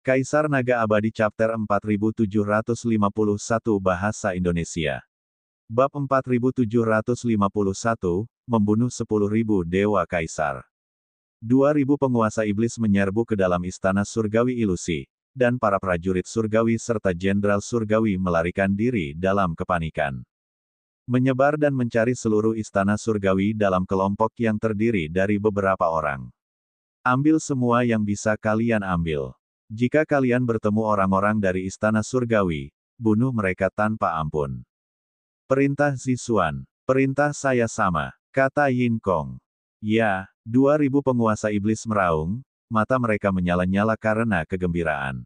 Kaisar Naga Abadi Chapter 4751 Bahasa Indonesia. Bab 4751, Membunuh 10.000 Dewa Kaisar. 2.000 penguasa iblis menyerbu ke dalam istana surgawi ilusi, dan para prajurit surgawi serta jenderal surgawi melarikan diri dalam kepanikan. Menyebar dan mencari seluruh istana surgawi dalam kelompok yang terdiri dari beberapa orang. Ambil semua yang bisa kalian ambil. Jika kalian bertemu orang-orang dari istana surgawi, bunuh mereka tanpa ampun. Perintah Zixuan. Perintah saya sama, kata Yin Kong. Ya, 2.000 penguasa iblis meraung, mata mereka menyala-nyala karena kegembiraan.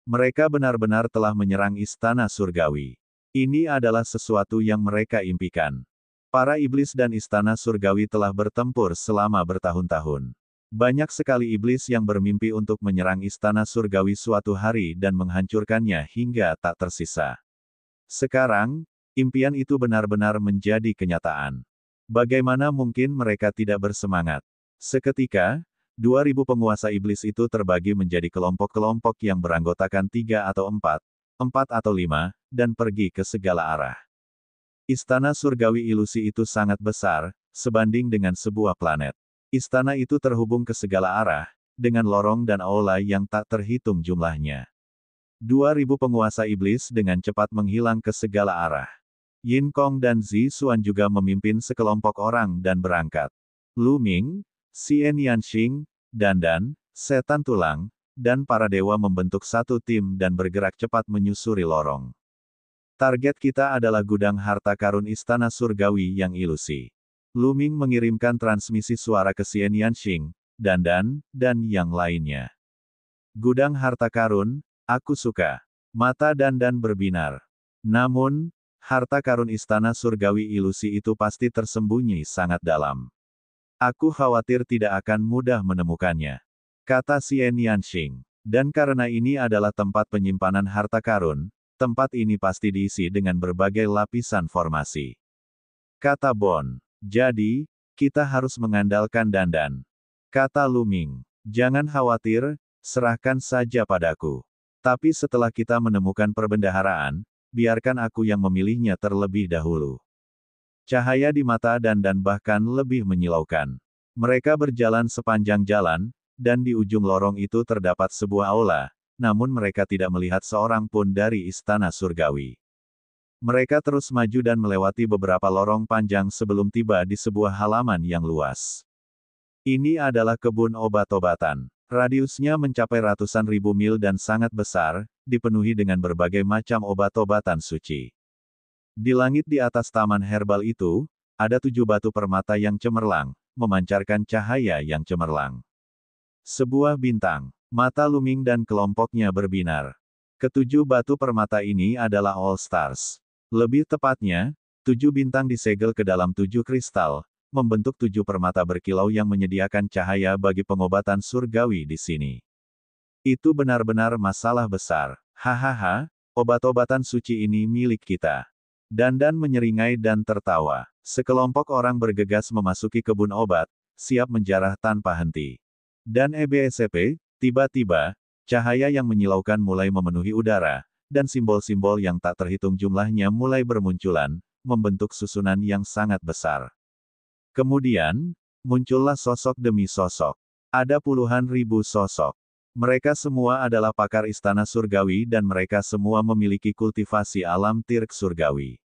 Mereka benar-benar telah menyerang istana surgawi. Ini adalah sesuatu yang mereka impikan. Para iblis dan istana surgawi telah bertempur selama bertahun-tahun. Banyak sekali iblis yang bermimpi untuk menyerang istana surgawi suatu hari dan menghancurkannya hingga tak tersisa. Sekarang, impian itu benar-benar menjadi kenyataan. Bagaimana mungkin mereka tidak bersemangat? Seketika, 2.000 penguasa iblis itu terbagi menjadi kelompok-kelompok yang beranggotakan 3 atau 4 atau 5, dan pergi ke segala arah. Istana surgawi ilusi itu sangat besar, sebanding dengan sebuah planet. Istana itu terhubung ke segala arah, dengan lorong dan aula yang tak terhitung jumlahnya. 2.000 penguasa iblis dengan cepat menghilang ke segala arah. Yin Kong dan Zixuan juga memimpin sekelompok orang dan berangkat. Lu Ming, Xian Yanxing, Dandan, Setan Tulang, dan para dewa membentuk satu tim dan bergerak cepat menyusuri lorong. Target kita adalah gudang harta karun istana surgawi yang ilusi. Lu Ming mengirimkan transmisi suara ke Xian Yanxing, Dandan, dan yang lainnya. Gudang harta karun, aku suka. Mata Dandan berbinar. Namun, harta karun istana surgawi ilusi itu pasti tersembunyi sangat dalam. Aku khawatir tidak akan mudah menemukannya, kata Xian Yanxing. Dan karena ini adalah tempat penyimpanan harta karun, tempat ini pasti diisi dengan berbagai lapisan formasi, kata Bon. Jadi, kita harus mengandalkan Dandan, kata Lu Ming. Jangan khawatir, serahkan saja padaku. Tapi setelah kita menemukan perbendaharaan, biarkan aku yang memilihnya terlebih dahulu. Cahaya di mata Dandan bahkan lebih menyilaukan. Mereka berjalan sepanjang jalan, dan di ujung lorong itu terdapat sebuah aula, namun mereka tidak melihat seorang pun dari istana surgawi. Mereka terus maju dan melewati beberapa lorong panjang sebelum tiba di sebuah halaman yang luas. Ini adalah kebun obat-obatan. Radiusnya mencapai ratusan ribu mil dan sangat besar, dipenuhi dengan berbagai macam obat-obatan suci. Di langit di atas taman herbal itu, ada 7 batu permata yang cemerlang, memancarkan cahaya yang cemerlang. Sebuah bintang. Mata Lu Ming dan kelompoknya berbinar. Ketujuh batu permata ini adalah All Stars. Lebih tepatnya, 7 bintang disegel ke dalam 7 kristal, membentuk 7 permata berkilau yang menyediakan cahaya bagi pengobatan surgawi di sini. Itu benar-benar masalah besar. Hahaha, obat-obatan suci ini milik kita. Dandan menyeringai dan tertawa. Sekelompok orang bergegas memasuki kebun obat, siap menjarah tanpa henti. Dan EBSP, tiba-tiba, cahaya yang menyilaukan mulai memenuhi udara, dan simbol-simbol yang tak terhitung jumlahnya mulai bermunculan, membentuk susunan yang sangat besar. Kemudian, muncullah sosok demi sosok. Ada puluhan ribu sosok. Mereka semua adalah pakar istana surgawi dan mereka semua memiliki kultivasi alam tirk surgawi.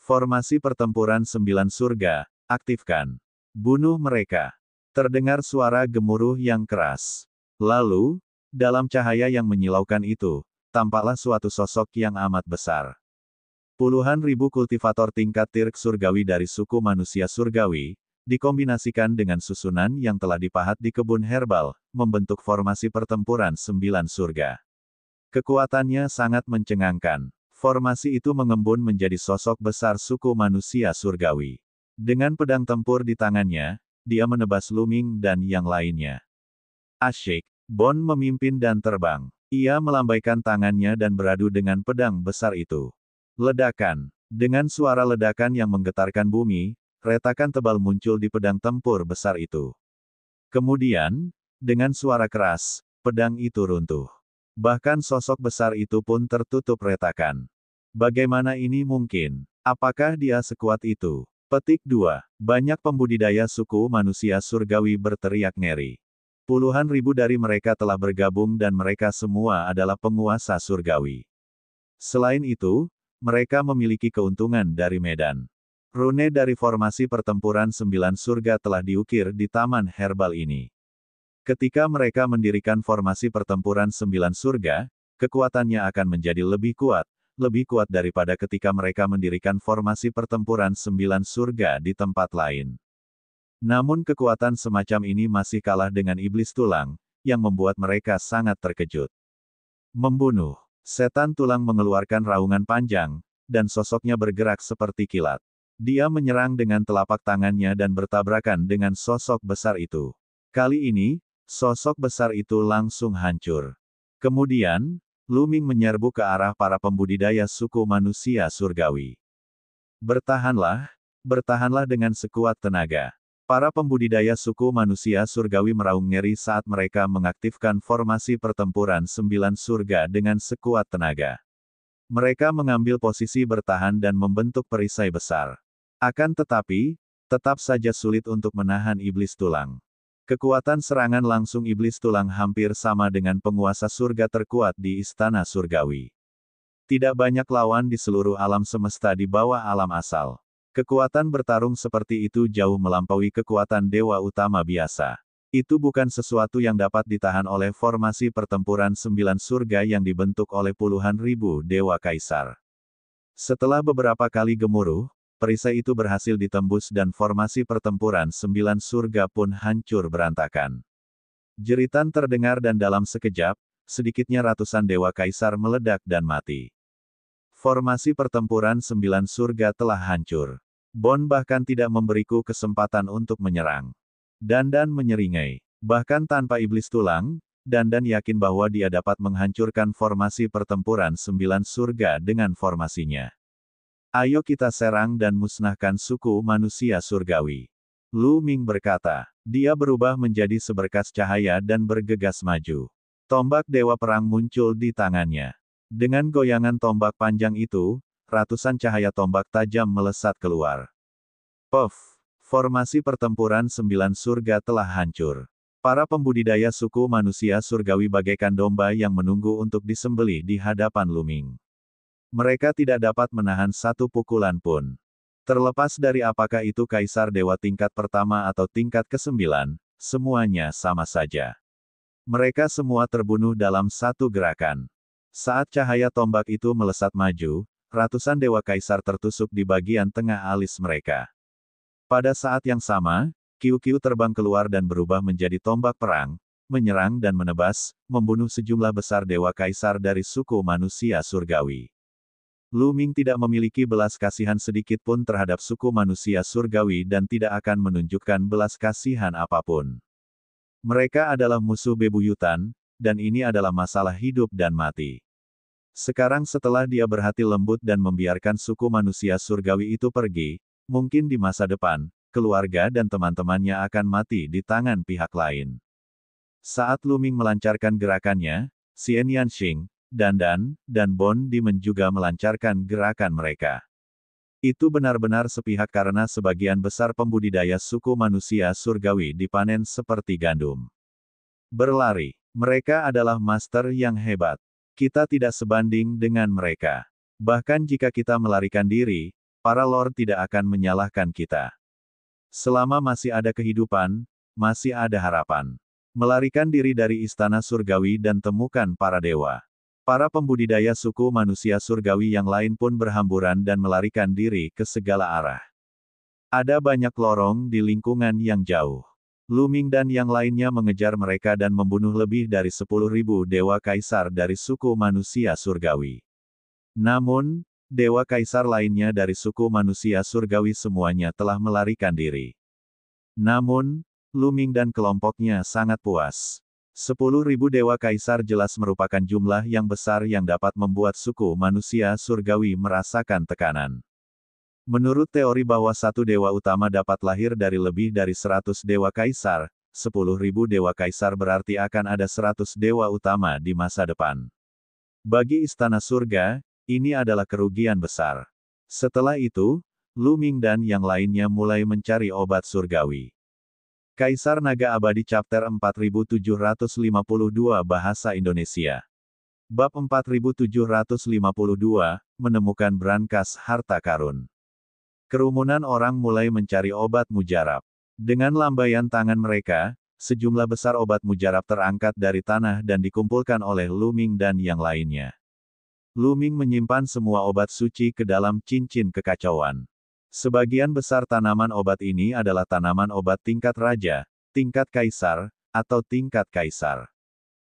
Formasi pertempuran 9 surga, aktifkan. Bunuh mereka. Terdengar suara gemuruh yang keras. Lalu, dalam cahaya yang menyilaukan itu, tampaklah suatu sosok yang amat besar. Puluhan ribu kultivator tingkat tirk surgawi dari suku manusia surgawi, dikombinasikan dengan susunan yang telah dipahat di kebun herbal, membentuk formasi pertempuran 9 surga. Kekuatannya sangat mencengangkan. Formasi itu mengembun menjadi sosok besar suku manusia surgawi. Dengan pedang tempur di tangannya, dia menebas Lu Ming dan yang lainnya. Asyik, Bon memimpin dan terbang. Ia melambaikan tangannya dan beradu dengan pedang besar itu. Ledakan. Dengan suara ledakan yang menggetarkan bumi, retakan tebal muncul di pedang tempur besar itu. Kemudian, dengan suara keras, pedang itu runtuh. Bahkan sosok besar itu pun tertutup retakan. Bagaimana ini mungkin? Apakah dia sekuat itu? Petik 2. Banyak pembudidaya suku manusia surgawi berteriak ngeri. Puluhan ribu dari mereka telah bergabung dan mereka semua adalah penguasa surgawi. Selain itu, mereka memiliki keuntungan dari medan. Rune dari formasi pertempuran 9 surga telah diukir di taman herbal ini. Ketika mereka mendirikan formasi pertempuran 9 surga, kekuatannya akan menjadi lebih kuat daripada ketika mereka mendirikan formasi pertempuran 9 surga di tempat lain. Namun kekuatan semacam ini masih kalah dengan iblis tulang, yang membuat mereka sangat terkejut. Membunuh. Setan tulang mengeluarkan raungan panjang, dan sosoknya bergerak seperti kilat. Dia menyerang dengan telapak tangannya dan bertabrakan dengan sosok besar itu. Kali ini, sosok besar itu langsung hancur. Kemudian, Lu Ming menyerbu ke arah para pembudidaya suku manusia surgawi. Bertahanlah, bertahanlah dengan sekuat tenaga. Para pembudidaya suku manusia surgawi meraung ngeri saat mereka mengaktifkan formasi pertempuran 9 surga dengan sekuat tenaga. Mereka mengambil posisi bertahan dan membentuk perisai besar. Akan tetapi, tetap saja sulit untuk menahan iblis tulang. Kekuatan serangan langsung iblis tulang hampir sama dengan penguasa surga terkuat di istana surgawi. Tidak banyak lawan di seluruh alam semesta di bawah alam asal. Kekuatan bertarung seperti itu jauh melampaui kekuatan dewa utama biasa. Itu bukan sesuatu yang dapat ditahan oleh formasi pertempuran 9 surga yang dibentuk oleh puluhan ribu dewa kaisar. Setelah beberapa kali gemuruh, perisai itu berhasil ditembus dan formasi pertempuran 9 surga pun hancur berantakan. Jeritan terdengar dan dalam sekejap, sedikitnya ratusan dewa kaisar meledak dan mati. Formasi pertempuran 9 surga telah hancur. Bon bahkan tidak memberiku kesempatan untuk menyerang. Dandan menyeringai. Bahkan tanpa iblis tulang, Dandan yakin bahwa dia dapat menghancurkan formasi pertempuran 9 surga dengan formasinya. Ayo kita serang dan musnahkan suku manusia surgawi. Lu Ming berkata. Dia berubah menjadi seberkas cahaya dan bergegas maju. Tombak dewa perang muncul di tangannya. Dengan goyangan tombak panjang itu, ratusan cahaya tombak tajam melesat keluar. Puff! Formasi pertempuran 9 surga telah hancur. Para pembudidaya suku manusia surgawi bagaikan domba yang menunggu untuk disembelih di hadapan Lu Ming. Mereka tidak dapat menahan satu pukulan pun. Terlepas dari apakah itu kaisar dewa tingkat pertama atau tingkat ke-9, semuanya sama saja. Mereka semua terbunuh dalam satu gerakan. Saat cahaya tombak itu melesat maju, ratusan dewa kaisar tertusuk di bagian tengah alis mereka. Pada saat yang sama, Kiu-Kiu terbang keluar dan berubah menjadi tombak perang, menyerang dan menebas, membunuh sejumlah besar dewa kaisar dari suku manusia surgawi. Lu Ming tidak memiliki belas kasihan sedikit pun terhadap suku manusia surgawi dan tidak akan menunjukkan belas kasihan apapun. Mereka adalah musuh bebuyutan, dan ini adalah masalah hidup dan mati. Sekarang setelah dia berhati lembut dan membiarkan suku manusia surgawi itu pergi, mungkin di masa depan, keluarga dan teman-temannya akan mati di tangan pihak lain. Saat Lu Ming melancarkan gerakannya, Xian Yanxing, Dandan, dan Bon Dimen juga melancarkan gerakan mereka. Itu benar-benar sepihak karena sebagian besar pembudidaya suku manusia surgawi dipanen seperti gandum. Berlari. Mereka adalah master yang hebat. Kita tidak sebanding dengan mereka. Bahkan jika kita melarikan diri, para lord tidak akan menyalahkan kita. Selama masih ada kehidupan, masih ada harapan. Melarikan diri dari istana surgawi dan temukan para dewa. Para pembudidaya suku manusia surgawi yang lain pun berhamburan dan melarikan diri ke segala arah. Ada banyak lorong di lingkungan yang jauh. Lu Ming dan yang lainnya mengejar mereka dan membunuh lebih dari 10.000 dewa kaisar dari suku manusia surgawi. Namun, dewa kaisar lainnya dari suku manusia surgawi semuanya telah melarikan diri. Namun, Lu Ming dan kelompoknya sangat puas. 10.000 dewa kaisar jelas merupakan jumlah yang besar yang dapat membuat suku manusia surgawi merasakan tekanan. Menurut teori bahwa satu dewa utama dapat lahir dari lebih dari 100 dewa kaisar, 10.000 dewa kaisar berarti akan ada 100 dewa utama di masa depan. Bagi istana surga, ini adalah kerugian besar. Setelah itu, Lu Ming dan yang lainnya mulai mencari obat surgawi. Kaisar Naga Abadi Chapter 4752 Bahasa Indonesia. Bab 4752, menemukan brankas harta karun. Kerumunan orang mulai mencari obat mujarab. Dengan lambaian tangan mereka, sejumlah besar obat mujarab terangkat dari tanah dan dikumpulkan oleh Lu Ming dan yang lainnya. Lu Ming menyimpan semua obat suci ke dalam cincin kekacauan. Sebagian besar tanaman obat ini adalah tanaman obat tingkat raja, tingkat kaisar, atau tingkat kaisar.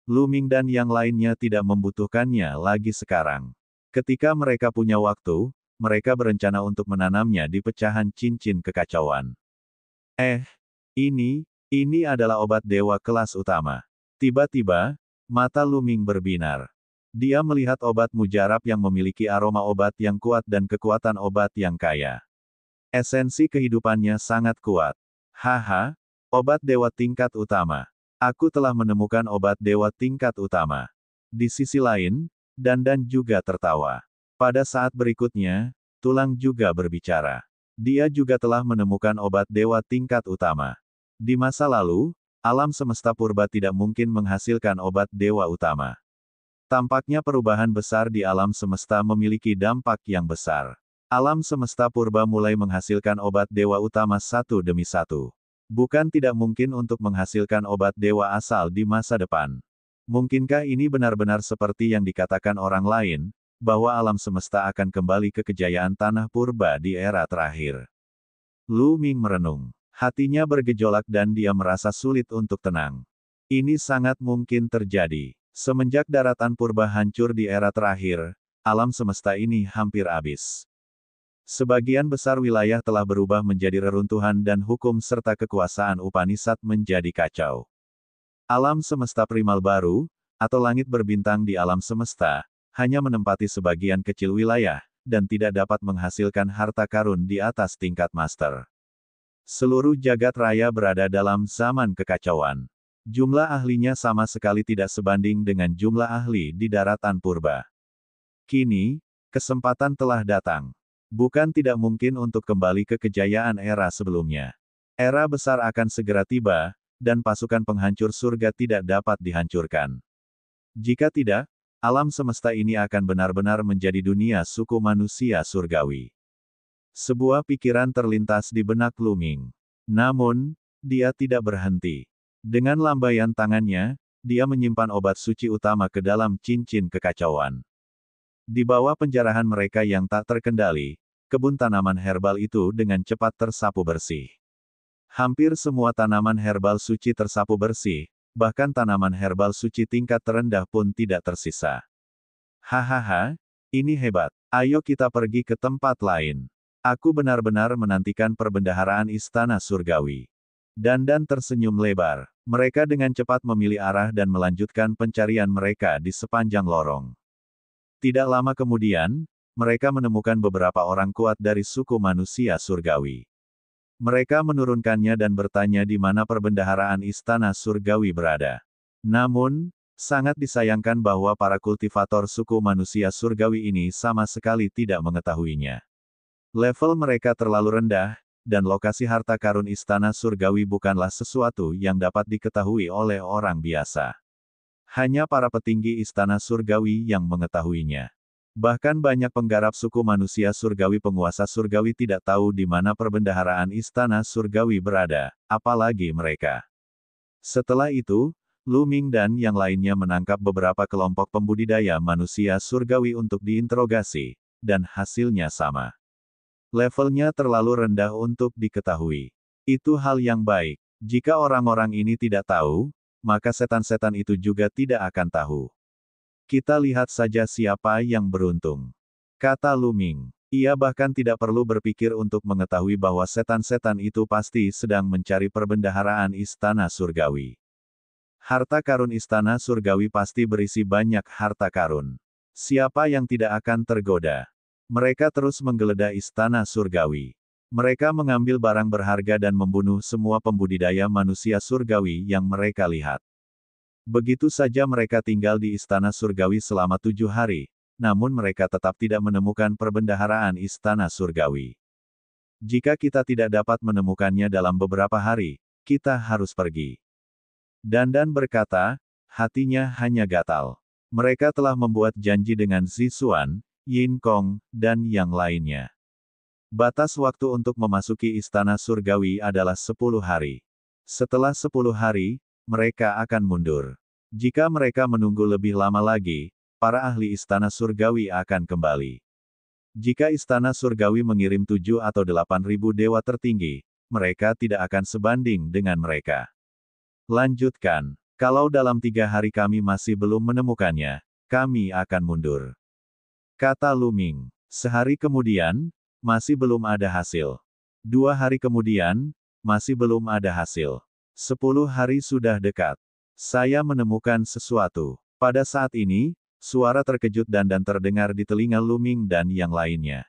Lu Ming dan yang lainnya tidak membutuhkannya lagi sekarang. Ketika mereka punya waktu, mereka berencana untuk menanamnya di pecahan cincin kekacauan. Ini adalah obat dewa kelas utama. Tiba-tiba, mata Lu Ming berbinar. Dia melihat obat mujarab yang memiliki aroma obat yang kuat dan kekuatan obat yang kaya. Esensi kehidupannya sangat kuat. Haha, obat dewa tingkat utama. Aku telah menemukan obat dewa tingkat utama. Di sisi lain, Dandan juga tertawa. Pada saat berikutnya, Tulang juga berbicara. Dia juga telah menemukan obat dewa tingkat utama. Di masa lalu, alam semesta purba tidak mungkin menghasilkan obat dewa utama. Tampaknya perubahan besar di alam semesta memiliki dampak yang besar. Alam semesta purba mulai menghasilkan obat dewa utama satu demi satu. Bukan tidak mungkin untuk menghasilkan obat dewa asal di masa depan. Mungkinkah ini benar-benar seperti yang dikatakan orang lain, bahwa alam semesta akan kembali ke kejayaan tanah purba di era terakhir? Lu Ming merenung. Hatinya bergejolak dan dia merasa sulit untuk tenang. Ini sangat mungkin terjadi. Semenjak daratan purba hancur di era terakhir, alam semesta ini hampir habis. Sebagian besar wilayah telah berubah menjadi reruntuhan dan hukum serta kekuasaan Upanishad menjadi kacau. Alam semesta primal baru, atau langit berbintang di alam semesta, hanya menempati sebagian kecil wilayah, dan tidak dapat menghasilkan harta karun di atas tingkat master. Seluruh jagat raya berada dalam zaman kekacauan. Jumlah ahlinya sama sekali tidak sebanding dengan jumlah ahli di daratan purba. Kini, kesempatan telah datang. Bukan tidak mungkin untuk kembali ke kejayaan era sebelumnya. Era besar akan segera tiba, dan pasukan penghancur surga tidak dapat dihancurkan. Jika tidak, alam semesta ini akan benar-benar menjadi dunia suku manusia surgawi. Sebuah pikiran terlintas di benak Lu Ming. Namun, dia tidak berhenti. Dengan lambaian tangannya, dia menyimpan obat suci utama ke dalam cincin kekacauan. Di bawah penjarahan mereka yang tak terkendali, kebun tanaman herbal itu dengan cepat tersapu bersih. Hampir semua tanaman herbal suci tersapu bersih, bahkan tanaman herbal suci tingkat terendah pun tidak tersisa. Hahaha, ini hebat. Ayo kita pergi ke tempat lain. Aku benar-benar menantikan perbendaharaan istana surgawi. Dandan tersenyum lebar. Mereka dengan cepat memilih arah dan melanjutkan pencarian mereka di sepanjang lorong. Tidak lama kemudian, mereka menemukan beberapa orang kuat dari suku manusia surgawi. Mereka menurunkannya dan bertanya di mana perbendaharaan istana surgawi berada. Namun, sangat disayangkan bahwa para kultivator suku manusia surgawi ini sama sekali tidak mengetahuinya. Level mereka terlalu rendah, dan lokasi harta karun istana surgawi bukanlah sesuatu yang dapat diketahui oleh orang biasa. Hanya para petinggi istana surgawi yang mengetahuinya. Bahkan banyak penggarap suku manusia surgawi penguasa surgawi tidak tahu di mana perbendaharaan istana surgawi berada, apalagi mereka. Setelah itu, Lu Ming dan yang lainnya menangkap beberapa kelompok pembudidaya manusia surgawi untuk diinterogasi, dan hasilnya sama. Levelnya terlalu rendah untuk diketahui. Itu hal yang baik. Jika orang-orang ini tidak tahu, maka setan-setan itu juga tidak akan tahu. Kita lihat saja siapa yang beruntung. Kata Lu Ming. Ia bahkan tidak perlu berpikir untuk mengetahui bahwa setan-setan itu pasti sedang mencari perbendaharaan istana surgawi. Harta karun istana surgawi pasti berisi banyak harta karun. Siapa yang tidak akan tergoda? Mereka terus menggeledah istana surgawi. Mereka mengambil barang berharga dan membunuh semua pembudidaya manusia surgawi yang mereka lihat. Begitu saja mereka tinggal di Istana Surgawi selama 7 hari, namun mereka tetap tidak menemukan perbendaharaan Istana Surgawi. Jika kita tidak dapat menemukannya dalam beberapa hari, kita harus pergi. Dandan berkata, hatinya hanya gatal. Mereka telah membuat janji dengan Zixuan, Yin Kong, dan yang lainnya. Batas waktu untuk memasuki Istana Surgawi adalah 10 hari. Setelah 10 hari, mereka akan mundur. Jika mereka menunggu lebih lama lagi, para ahli Istana Surgawi akan kembali. Jika Istana Surgawi mengirim 7 atau 8.000 dewa tertinggi, mereka tidak akan sebanding dengan mereka. Lanjutkan, kalau dalam 3 hari kami masih belum menemukannya, kami akan mundur. Kata Lu Ming. Sehari kemudian, masih belum ada hasil. 2 hari kemudian, masih belum ada hasil. 10 hari sudah dekat. Saya menemukan sesuatu. Pada saat ini, suara terkejut dan terdengar di telinga Lu Ming dan yang lainnya.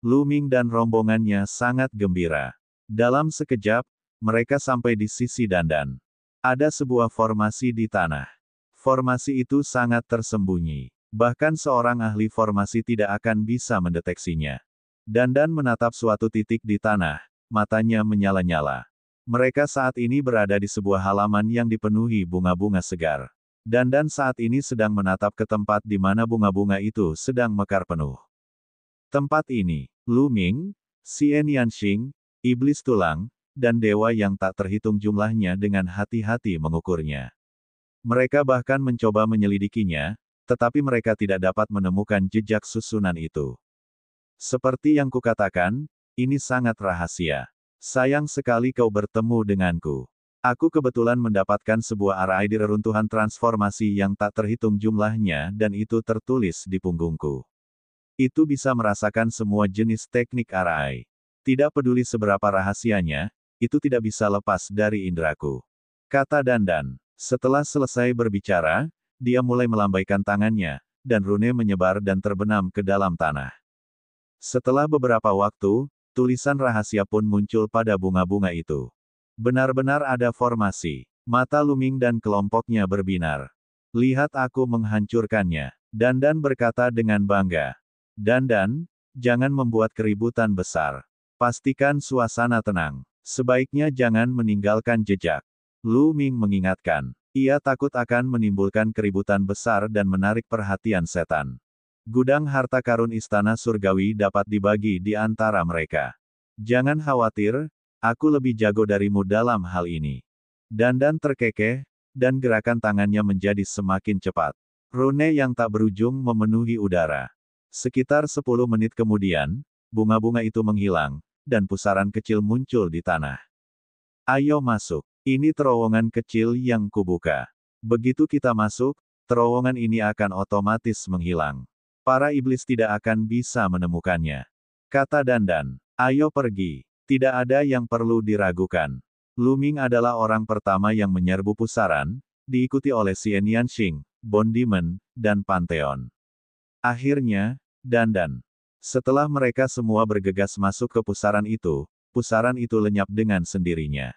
Lu Ming dan rombongannya sangat gembira. Dalam sekejap, mereka sampai di sisi Dandan. Ada sebuah formasi di tanah. Formasi itu sangat tersembunyi. Bahkan seorang ahli formasi tidak akan bisa mendeteksinya. Dandan menatap suatu titik di tanah, matanya menyala-nyala. Mereka saat ini berada di sebuah halaman yang dipenuhi bunga-bunga segar. Dandan saat ini sedang menatap ke tempat di mana bunga-bunga itu sedang mekar penuh. Tempat ini, Lu Ming, Xian Yanxing, Iblis Tulang, dan dewa yang tak terhitung jumlahnya dengan hati-hati mengukurnya. Mereka bahkan mencoba menyelidikinya, tetapi mereka tidak dapat menemukan jejak susunan itu. Seperti yang kukatakan, ini sangat rahasia. Sayang sekali kau bertemu denganku. Aku kebetulan mendapatkan sebuah arai di reruntuhan transformasi yang tak terhitung jumlahnya dan itu tertulis di punggungku. Itu bisa merasakan semua jenis teknik arai. Tidak peduli seberapa rahasianya, itu tidak bisa lepas dari indraku. Kata Dandan. Setelah selesai berbicara, dia mulai melambaikan tangannya, dan rune menyebar dan terbenam ke dalam tanah. Setelah beberapa waktu, tulisan rahasia pun muncul pada bunga-bunga itu. Benar-benar ada formasi. Mata Lu Ming dan kelompoknya berbinar. Lihat aku menghancurkannya. Dandan berkata dengan bangga. Dandan, jangan membuat keributan besar. Pastikan suasana tenang. Sebaiknya jangan meninggalkan jejak. Lu Ming mengingatkan. Ia takut akan menimbulkan keributan besar dan menarik perhatian setan. Gudang harta karun Istana Surgawi dapat dibagi di antara mereka. Jangan khawatir, aku lebih jago darimu dalam hal ini. Dandan terkekeh, dan gerakan tangannya menjadi semakin cepat. Rune yang tak berujung memenuhi udara. Sekitar 10 menit kemudian, bunga-bunga itu menghilang, dan pusaran kecil muncul di tanah. Ayo masuk, ini terowongan kecil yang kubuka. Begitu kita masuk, terowongan ini akan otomatis menghilang. Para iblis tidak akan bisa menemukannya. Kata Dandan, ayo pergi. Tidak ada yang perlu diragukan. Lu Ming adalah orang pertama yang menyerbu pusaran, diikuti oleh Xian Yanxing, Bond Demon, dan Pantheon. Akhirnya, Dandan. Setelah mereka semua bergegas masuk ke pusaran itu lenyap dengan sendirinya.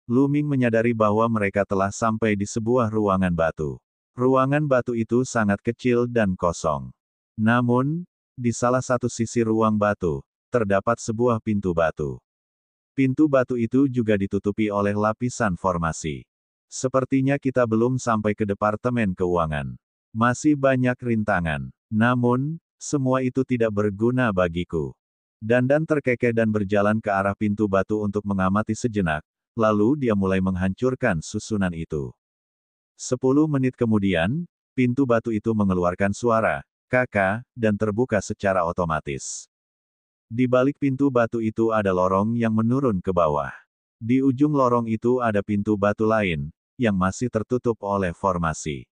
Lu Ming menyadari bahwa mereka telah sampai di sebuah ruangan batu. Ruangan batu itu sangat kecil dan kosong. Namun, di salah satu sisi ruang batu, terdapat sebuah pintu batu. Pintu batu itu juga ditutupi oleh lapisan formasi. Sepertinya kita belum sampai ke Departemen Keuangan. Masih banyak rintangan. Namun, semua itu tidak berguna bagiku. Dandan terkekeh dan berjalan ke arah pintu batu untuk mengamati sejenak, lalu dia mulai menghancurkan susunan itu. 10 menit kemudian, pintu batu itu mengeluarkan suara, "Kakak," dan terbuka secara otomatis. Di balik pintu batu itu ada lorong yang menurun ke bawah. Di ujung lorong itu ada pintu batu lain, yang masih tertutup oleh formasi.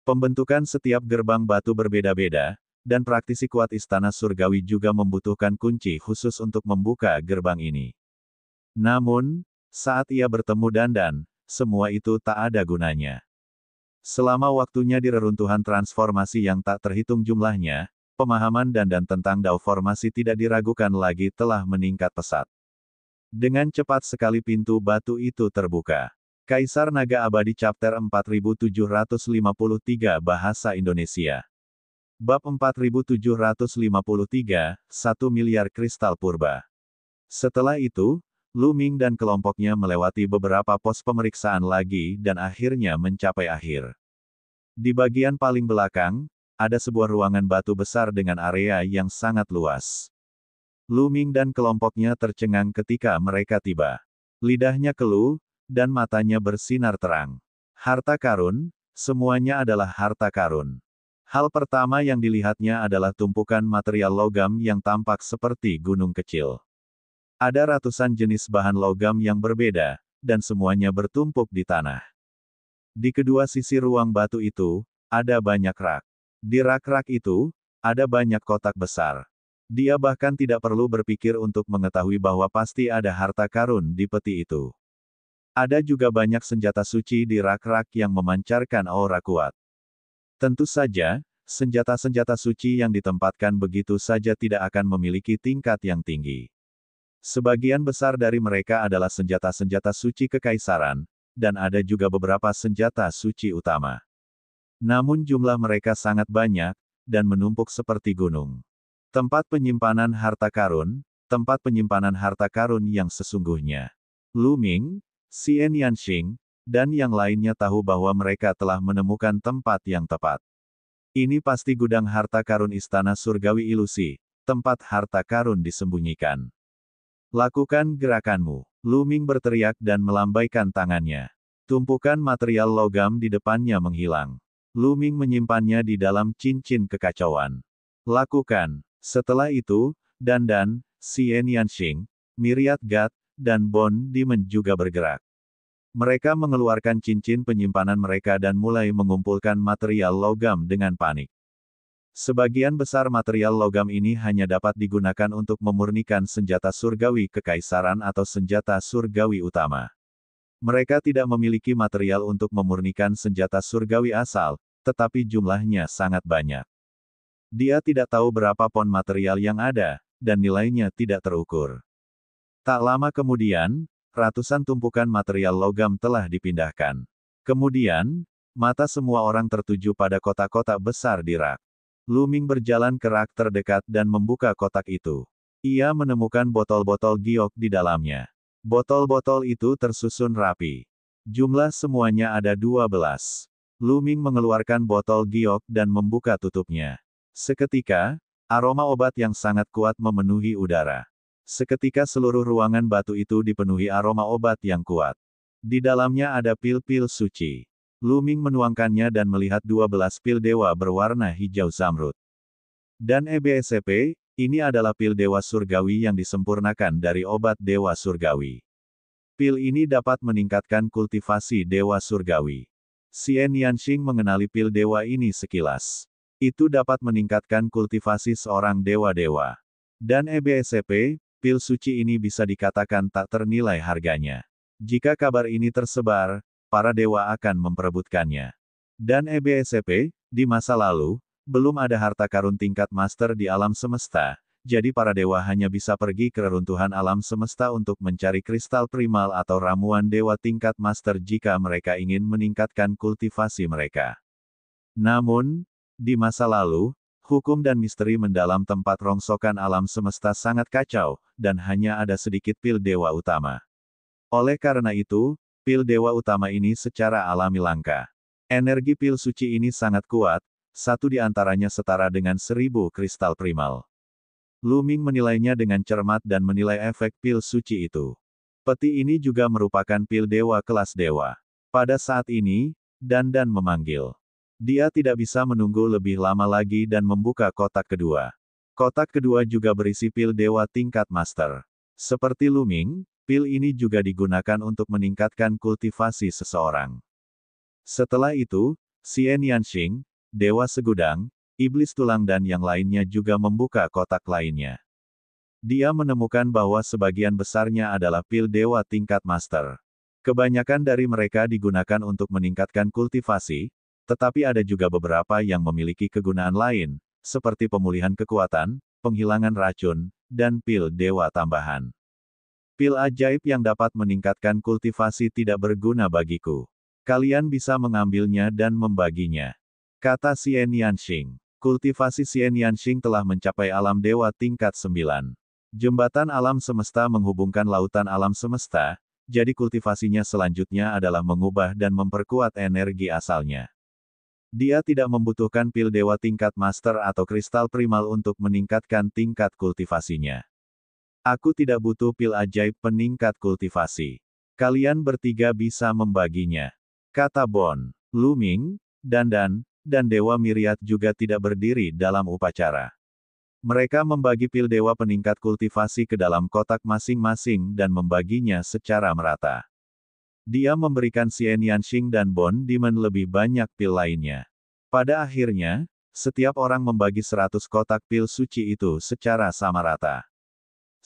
Pembentukan setiap gerbang batu berbeda-beda, dan praktisi kuat Istana Surgawi juga membutuhkan kunci khusus untuk membuka gerbang ini. Namun, saat ia bertemu Dandan, semua itu tak ada gunanya. Selama waktunya di reruntuhan transformasi yang tak terhitung jumlahnya, pemahaman Dandan tentang Dao formasi tidak diragukan lagi telah meningkat pesat. Dengan cepat sekali pintu batu itu terbuka. Kaisar Naga Abadi Chapter 4753 Bahasa Indonesia. Bab 4753, 1 miliar kristal purba. Setelah itu, Lu Ming dan kelompoknya melewati beberapa pos pemeriksaan lagi dan akhirnya mencapai akhir. Di bagian paling belakang, ada sebuah ruangan batu besar dengan area yang sangat luas. Lu Ming dan kelompoknya tercengang ketika mereka tiba. Lidahnya keluh, dan matanya bersinar terang. Harta karun, semuanya adalah harta karun. Hal pertama yang dilihatnya adalah tumpukan material logam yang tampak seperti gunung kecil. Ada ratusan jenis bahan logam yang berbeda, dan semuanya bertumpuk di tanah. Di kedua sisi ruang batu itu, ada banyak rak. Di rak-rak itu, ada banyak kotak besar. Dia bahkan tidak perlu berpikir untuk mengetahui bahwa pasti ada harta karun di peti itu. Ada juga banyak senjata suci di rak-rak yang memancarkan aura kuat. Tentu saja, senjata-senjata suci yang ditempatkan begitu saja tidak akan memiliki tingkat yang tinggi. Sebagian besar dari mereka adalah senjata-senjata suci kekaisaran, dan ada juga beberapa senjata suci utama. Namun jumlah mereka sangat banyak, dan menumpuk seperti gunung. Tempat penyimpanan harta karun yang sesungguhnya. Lu Ming, Xian Yanxing, dan yang lainnya tahu bahwa mereka telah menemukan tempat yang tepat. Ini pasti gudang harta karun Istana Surgawi Ilusi, tempat harta karun disembunyikan. Lakukan gerakanmu. Lu Ming berteriak dan melambaikan tangannya. Tumpukan material logam di depannya menghilang. Lu Ming menyimpannya di dalam cincin kekacauan. Lakukan. Setelah itu, Dan, Xian Yanxing, Myriad God, dan Bond Demon juga bergerak. Mereka mengeluarkan cincin penyimpanan mereka dan mulai mengumpulkan material logam dengan panik. Sebagian besar material logam ini hanya dapat digunakan untuk memurnikan senjata surgawi kekaisaran atau senjata surgawi utama. Mereka tidak memiliki material untuk memurnikan senjata surgawi asal, tetapi jumlahnya sangat banyak. Dia tidak tahu berapa pon material yang ada, dan nilainya tidak terukur. Tak lama kemudian, ratusan tumpukan material logam telah dipindahkan. Kemudian, mata semua orang tertuju pada kotak-kotak besar di rak. Lu Ming berjalan ke rak terdekat dan membuka kotak itu. Ia menemukan botol-botol giok di dalamnya. Botol-botol itu tersusun rapi. Jumlah semuanya ada 12. Lu Ming mengeluarkan botol giok dan membuka tutupnya. Seketika, aroma obat yang sangat kuat memenuhi udara. Seketika seluruh ruangan batu itu dipenuhi aroma obat yang kuat. Di dalamnya ada pil-pil suci. Lu Ming menuangkannya dan melihat 12 pil dewa berwarna hijau zamrud. Dan EBSP, ini adalah pil dewa surgawi yang disempurnakan dari obat dewa surgawi. Pil ini dapat meningkatkan kultivasi dewa surgawi. Xian Yanxing mengenali pil dewa ini sekilas. Itu dapat meningkatkan kultivasi seorang dewa-dewa. Dan EBSP, pil suci ini bisa dikatakan tak ternilai harganya. Jika kabar ini tersebar, para dewa akan memperebutkannya. Dan EBSP, di masa lalu, belum ada harta karun tingkat master di alam semesta, jadi para dewa hanya bisa pergi ke reruntuhan alam semesta untuk mencari kristal primal atau ramuan dewa tingkat master jika mereka ingin meningkatkan kultivasi mereka. Namun, di masa lalu, hukum dan misteri mendalam tempat rongsokan alam semesta sangat kacau, dan hanya ada sedikit pil dewa utama. Oleh karena itu, pil dewa utama ini secara alami langka. Energi pil suci ini sangat kuat, satu di antaranya setara dengan 1000 kristal primal. Lu Ming menilainya dengan cermat dan menilai efek pil suci itu. Peti ini juga merupakan pil dewa kelas dewa. Pada saat ini, Dan memanggil. Dia tidak bisa menunggu lebih lama lagi dan membuka kotak kedua. Kotak kedua juga berisi pil dewa tingkat master. Seperti Lu Ming, pil ini juga digunakan untuk meningkatkan kultivasi seseorang. Setelah itu, Xian Yanxing, Dewa Segudang, Iblis Tulang dan yang lainnya juga membuka kotak lainnya. Dia menemukan bahwa sebagian besarnya adalah pil dewa tingkat master. Kebanyakan dari mereka digunakan untuk meningkatkan kultivasi, tetapi ada juga beberapa yang memiliki kegunaan lain, seperti pemulihan kekuatan, penghilangan racun, dan pil dewa tambahan. Pil ajaib yang dapat meningkatkan kultivasi tidak berguna bagiku. Kalian bisa mengambilnya dan membaginya. Kata Xian Yanxing. Kultivasi Xian Yanxing telah mencapai alam dewa tingkat 9. Jembatan alam semesta menghubungkan lautan alam semesta, jadi kultivasinya selanjutnya adalah mengubah dan memperkuat energi asalnya. Dia tidak membutuhkan pil dewa tingkat master atau kristal primal untuk meningkatkan tingkat kultivasinya. Aku tidak butuh pil ajaib peningkat kultivasi. Kalian bertiga bisa membaginya. Kata Bon, Lu Ming, Dan, dan Dewa Myriad juga tidak berdiri dalam upacara. Mereka membagi pil dewa peningkat kultivasi ke dalam kotak masing-masing dan membaginya secara merata. Dia memberikan Xian Yanxing dan Bon Demon lebih banyak pil lainnya. Pada akhirnya, setiap orang membagi 100 kotak pil suci itu secara sama rata.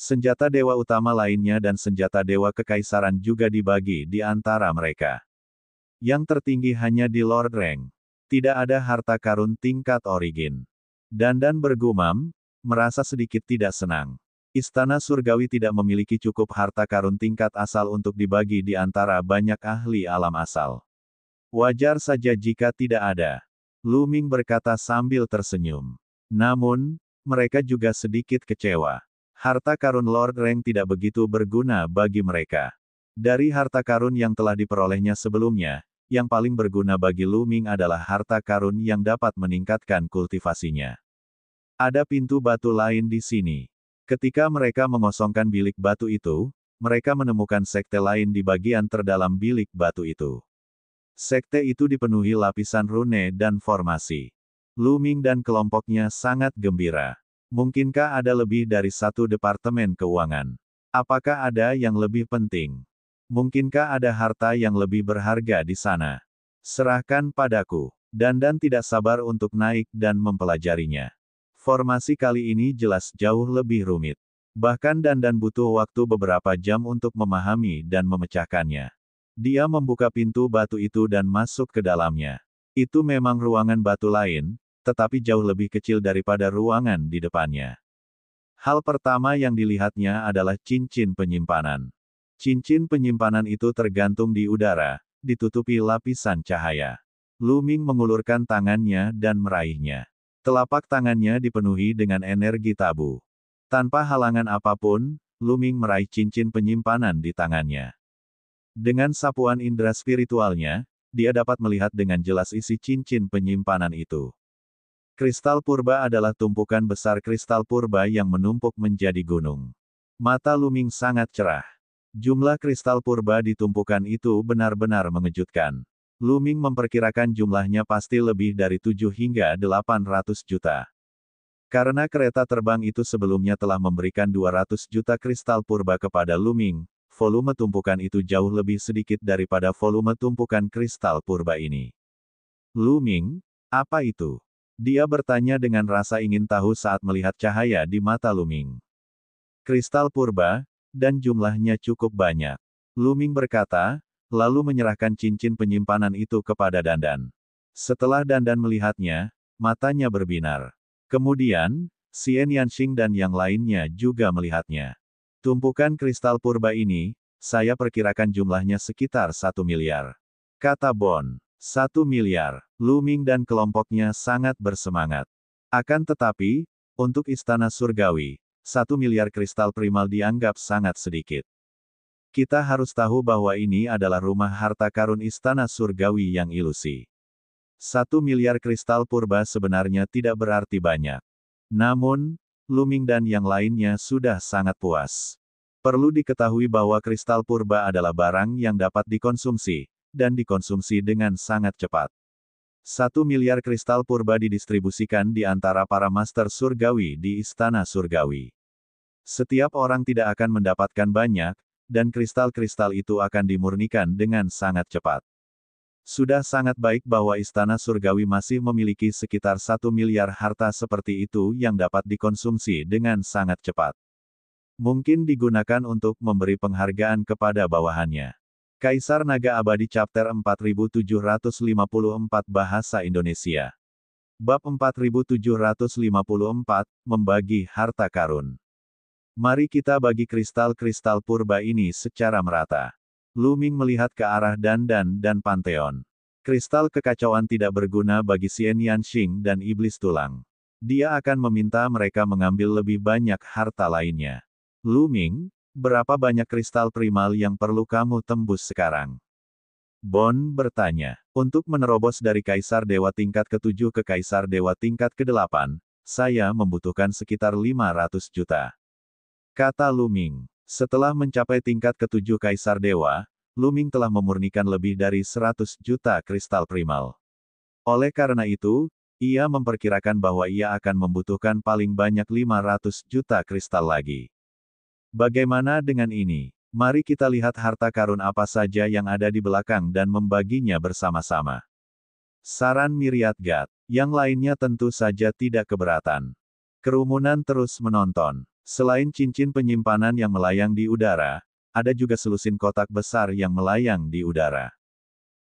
Senjata dewa utama lainnya dan senjata dewa kekaisaran juga dibagi di antara mereka. Yang tertinggi hanya di Lord Rank. Tidak ada harta karun tingkat origin. Dan bergumam, merasa sedikit tidak senang. Istana Surgawi tidak memiliki cukup harta karun tingkat asal untuk dibagi di antara banyak ahli alam asal. Wajar saja jika tidak ada. Lu Ming berkata sambil tersenyum. Namun, mereka juga sedikit kecewa. Harta karun Lord Rank tidak begitu berguna bagi mereka. Dari harta karun yang telah diperolehnya sebelumnya, yang paling berguna bagi Lu Ming adalah harta karun yang dapat meningkatkan kultivasinya. Ada pintu batu lain di sini. Ketika mereka mengosongkan bilik batu itu, mereka menemukan sekte lain di bagian terdalam bilik batu itu. Sekte itu dipenuhi lapisan rune dan formasi. Lu Ming dan kelompoknya sangat gembira. Mungkinkah ada lebih dari satu departemen keuangan? Apakah ada yang lebih penting? Mungkinkah ada harta yang lebih berharga di sana? Serahkan padaku. Dan tidak sabar untuk naik dan mempelajarinya. Formasi kali ini jelas jauh lebih rumit. Bahkan Dan butuh waktu beberapa jam untuk memahami dan memecahkannya. Dia membuka pintu batu itu dan masuk ke dalamnya. Itu memang ruangan batu lain, tetapi jauh lebih kecil daripada ruangan di depannya. Hal pertama yang dilihatnya adalah cincin penyimpanan. Cincin penyimpanan itu tergantung di udara, ditutupi lapisan cahaya. Lu Ming mengulurkan tangannya dan meraihnya. Telapak tangannya dipenuhi dengan energi tabu. Tanpa halangan apapun, Lu Ming meraih cincin penyimpanan di tangannya. Dengan sapuan indera spiritualnya, dia dapat melihat dengan jelas isi cincin penyimpanan itu. Kristal purba adalah tumpukan besar kristal purba yang menumpuk menjadi gunung. Mata Lu Ming sangat cerah. Jumlah kristal purba di tumpukan itu benar-benar mengejutkan. Lu Ming memperkirakan jumlahnya pasti lebih dari 7 hingga 800 juta. Karena kereta terbang itu sebelumnya telah memberikan 200 juta kristal purba kepada Lu Ming, volume tumpukan itu jauh lebih sedikit daripada volume tumpukan kristal purba ini. Lu Ming, apa itu? Dia bertanya dengan rasa ingin tahu saat melihat cahaya di mata Lu Ming. Kristal purba, dan jumlahnya cukup banyak. Lu Ming berkata, lalu menyerahkan cincin penyimpanan itu kepada Dan. Setelah Dan melihatnya, matanya berbinar. Kemudian, Xian Yanxing dan yang lainnya juga melihatnya. Tumpukan kristal purba ini, saya perkirakan jumlahnya sekitar 1 miliar. Kata Bon. 1 miliar. Lu Ming dan kelompoknya sangat bersemangat. Akan tetapi, untuk Istana Surgawi, 1 miliar kristal primal dianggap sangat sedikit. Kita harus tahu bahwa ini adalah rumah harta karun Istana Surgawi yang ilusi. 1 miliar kristal purba sebenarnya tidak berarti banyak. Namun, Lu Ming dan yang lainnya sudah sangat puas. Perlu diketahui bahwa kristal purba adalah barang yang dapat dikonsumsi, dan dikonsumsi dengan sangat cepat. 1 miliar kristal purba didistribusikan di antara para master surgawi di Istana Surgawi. Setiap orang tidak akan mendapatkan banyak, dan kristal-kristal itu akan dimurnikan dengan sangat cepat. Sudah sangat baik bahwa Istana Surgawi masih memiliki sekitar 1 miliar harta seperti itu yang dapat dikonsumsi dengan sangat cepat. Mungkin digunakan untuk memberi penghargaan kepada bawahannya. Kaisar Naga Abadi Chapter 4754 Bahasa Indonesia. Bab 4754, Membagi Harta Karun. Mari kita bagi kristal-kristal purba ini secara merata. Lu Ming melihat ke arah Dandan dan Pantheon. Kristal kekacauan tidak berguna bagi Xian Yanxing dan Iblis Tulang. Dia akan meminta mereka mengambil lebih banyak harta lainnya. Lu Ming, berapa banyak kristal primal yang perlu kamu tembus sekarang? Bon bertanya. Untuk menerobos dari Kaisar Dewa tingkat ke-7 ke Kaisar Dewa tingkat ke-8, saya membutuhkan sekitar 500 juta. Kata Lu Ming. Setelah mencapai tingkat ke-7 Kaisar Dewa, Lu Ming telah memurnikan lebih dari 100 juta kristal primal. Oleh karena itu, ia memperkirakan bahwa ia akan membutuhkan paling banyak 500 juta kristal lagi. Bagaimana dengan ini? Mari kita lihat harta karun apa saja yang ada di belakang dan membaginya bersama-sama. Saran Miriatgat. Yang lainnya tentu saja tidak keberatan. Kerumunan terus menonton. Selain cincin penyimpanan yang melayang di udara, ada juga selusin kotak besar yang melayang di udara.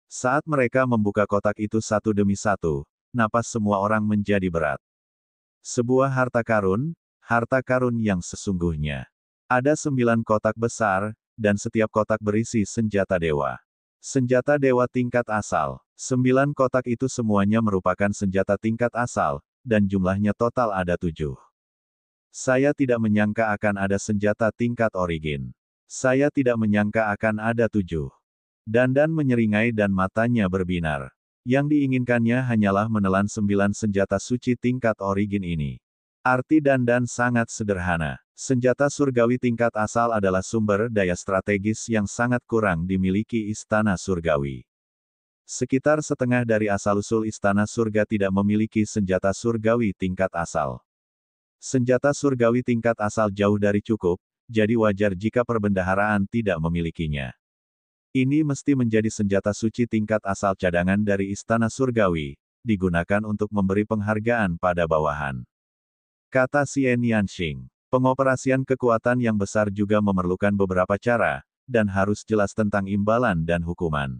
Saat mereka membuka kotak itu satu demi satu, napas semua orang menjadi berat. Sebuah harta karun yang sesungguhnya. Ada 9 kotak besar, dan setiap kotak berisi senjata dewa. Senjata dewa tingkat asal. 9 kotak itu semuanya merupakan senjata tingkat asal, dan jumlahnya total ada 7. Saya tidak menyangka akan ada senjata tingkat origin. Saya tidak menyangka akan ada 7. Dandan menyeringai dan matanya berbinar. Yang diinginkannya hanyalah menelan 9 senjata suci tingkat origin ini. Arti Dandan sangat sederhana. Senjata surgawi tingkat asal adalah sumber daya strategis yang sangat kurang dimiliki Istana Surgawi. Sekitar setengah dari asal-usul Istana Surga tidak memiliki senjata surgawi tingkat asal. Senjata surgawi tingkat asal jauh dari cukup, jadi wajar jika perbendaharaan tidak memilikinya. Ini mesti menjadi senjata suci tingkat asal cadangan dari Istana Surgawi, digunakan untuk memberi penghargaan pada bawahan. Kata Xian Yanxing. Pengoperasian kekuatan yang besar juga memerlukan beberapa cara, dan harus jelas tentang imbalan dan hukuman.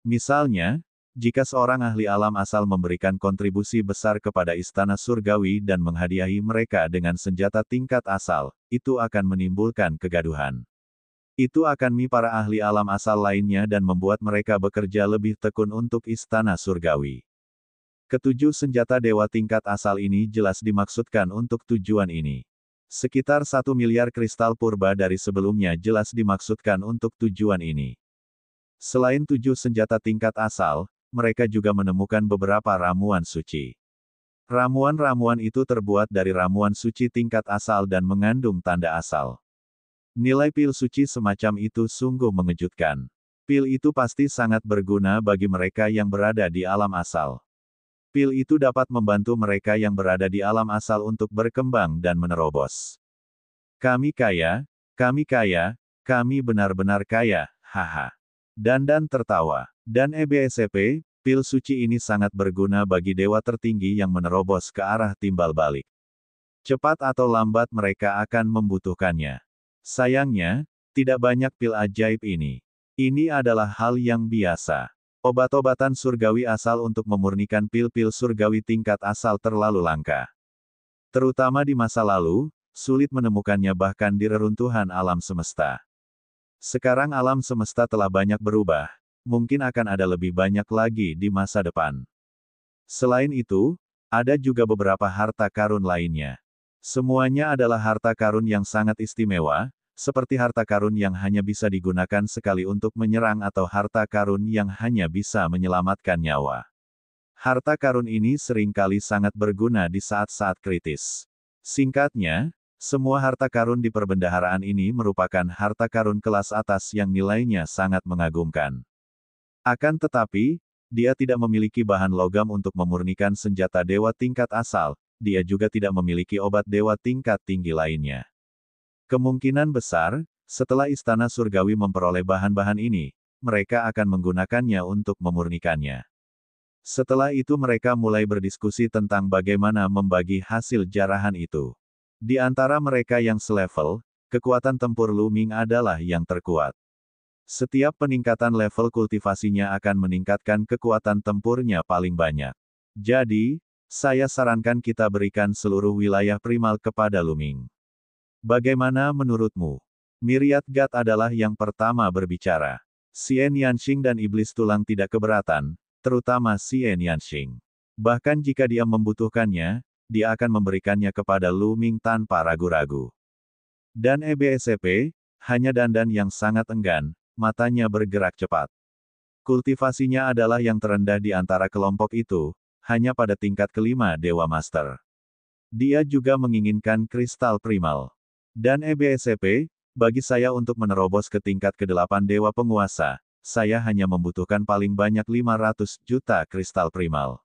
Misalnya, jika seorang ahli alam asal memberikan kontribusi besar kepada Istana Surgawi dan menghadiahi mereka dengan senjata tingkat asal, itu akan menimbulkan kegaduhan. Itu akan para ahli alam asal lainnya dan membuat mereka bekerja lebih tekun untuk Istana Surgawi. Ketujuh senjata dewa tingkat asal ini jelas dimaksudkan untuk tujuan ini. Sekitar 1 miliar kristal purba dari sebelumnya jelas dimaksudkan untuk tujuan ini. Selain 7 senjata tingkat asal, mereka juga menemukan beberapa ramuan suci. Ramuan-ramuan itu terbuat dari ramuan suci tingkat asal dan mengandung tanda asal. Nilai pil suci semacam itu sungguh mengejutkan. Pil itu pasti sangat berguna bagi mereka yang berada di alam asal. Pil itu dapat membantu mereka yang berada di alam asal untuk berkembang dan menerobos. Kami kaya, kami benar-benar kaya, haha. Dandan tertawa. Dan EBSP, pil suci ini sangat berguna bagi dewa tertinggi yang menerobos ke arah timbal balik. Cepat atau lambat mereka akan membutuhkannya. Sayangnya, tidak banyak pil ajaib ini. Ini adalah hal yang biasa. Obat-obatan surgawi asal untuk memurnikan pil-pil surgawi tingkat asal terlalu langka. Terutama di masa lalu, sulit menemukannya bahkan di reruntuhan alam semesta. Sekarang alam semesta telah banyak berubah, mungkin akan ada lebih banyak lagi di masa depan. Selain itu, ada juga beberapa harta karun lainnya. Semuanya adalah harta karun yang sangat istimewa, seperti harta karun yang hanya bisa digunakan sekali untuk menyerang atau harta karun yang hanya bisa menyelamatkan nyawa. Harta karun ini seringkali sangat berguna di saat-saat kritis. Singkatnya, semua harta karun di perbendaharaan ini merupakan harta karun kelas atas yang nilainya sangat mengagumkan. Akan tetapi, dia tidak memiliki bahan logam untuk memurnikan senjata dewa tingkat asal, dia juga tidak memiliki obat dewa tingkat tinggi lainnya. Kemungkinan besar, setelah Istana Surgawi memperoleh bahan-bahan ini, mereka akan menggunakannya untuk memurnikannya. Setelah itu mereka mulai berdiskusi tentang bagaimana membagi hasil jarahan itu. Di antara mereka yang selevel, kekuatan tempur Lu Ming adalah yang terkuat. Setiap peningkatan level kultivasinya akan meningkatkan kekuatan tempurnya paling banyak. Jadi, saya sarankan kita berikan seluruh wilayah primal kepada Lu Ming. Bagaimana menurutmu? Myriad God adalah yang pertama berbicara. Xian Yanxing dan Iblis Tulang tidak keberatan, terutama Xian Yanxing. Bahkan jika dia membutuhkannya, dia akan memberikannya kepada Lu Ming tanpa ragu-ragu. Dan EBSCP, hanya Dandan yang sangat enggan, matanya bergerak cepat. Kultivasinya adalah yang terendah di antara kelompok itu, hanya pada tingkat kelima Dewa Master. Dia juga menginginkan kristal primal. Dan EBSCP, bagi saya untuk menerobos ke tingkat ke-8 Dewa Penguasa, saya hanya membutuhkan paling banyak 500 juta kristal primal.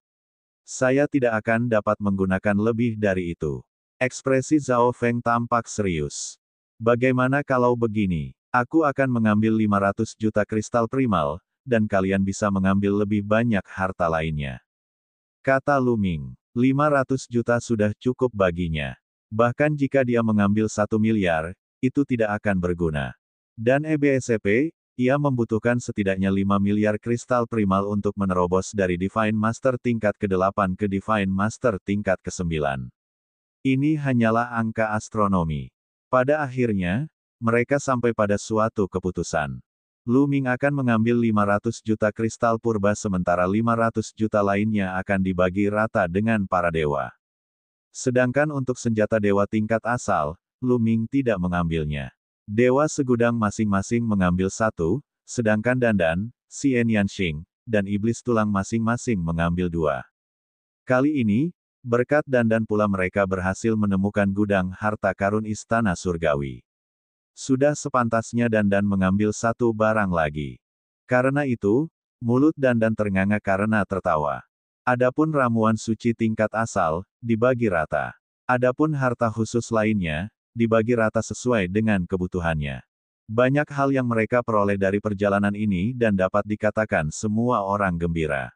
Saya tidak akan dapat menggunakan lebih dari itu. Ekspresi Zhao Feng tampak serius. Bagaimana kalau begini? Aku akan mengambil 500 juta kristal primal, dan kalian bisa mengambil lebih banyak harta lainnya. Kata Lu Ming, 500 juta sudah cukup baginya. Bahkan jika dia mengambil 1 miliar, itu tidak akan berguna. Dan EBSCP, ia membutuhkan setidaknya 5 miliar kristal primal untuk menerobos dari Divine Master tingkat ke-8 ke Divine Master tingkat ke-9. Ini hanyalah angka astronomi. Pada akhirnya, mereka sampai pada suatu keputusan. Lu Ming akan mengambil 500 juta kristal purba sementara 500 juta lainnya akan dibagi rata dengan para dewa. Sedangkan untuk senjata dewa tingkat asal, Lu Ming tidak mengambilnya. Dewa segudang masing-masing mengambil 1, sedangkan Dandan, Xian Yanxing, dan Iblis Tulang masing-masing mengambil 2. Kali ini, berkat Dandan pula mereka berhasil menemukan gudang harta karun Istana Surgawi. Sudah sepantasnya Dandan mengambil 1 barang lagi. Karena itu, mulut Dandan ternganga karena tertawa. Adapun ramuan suci tingkat asal, dibagi rata. Adapun harta khusus lainnya, dibagi rata sesuai dengan kebutuhannya. Banyak hal yang mereka peroleh dari perjalanan ini dan dapat dikatakan semua orang gembira.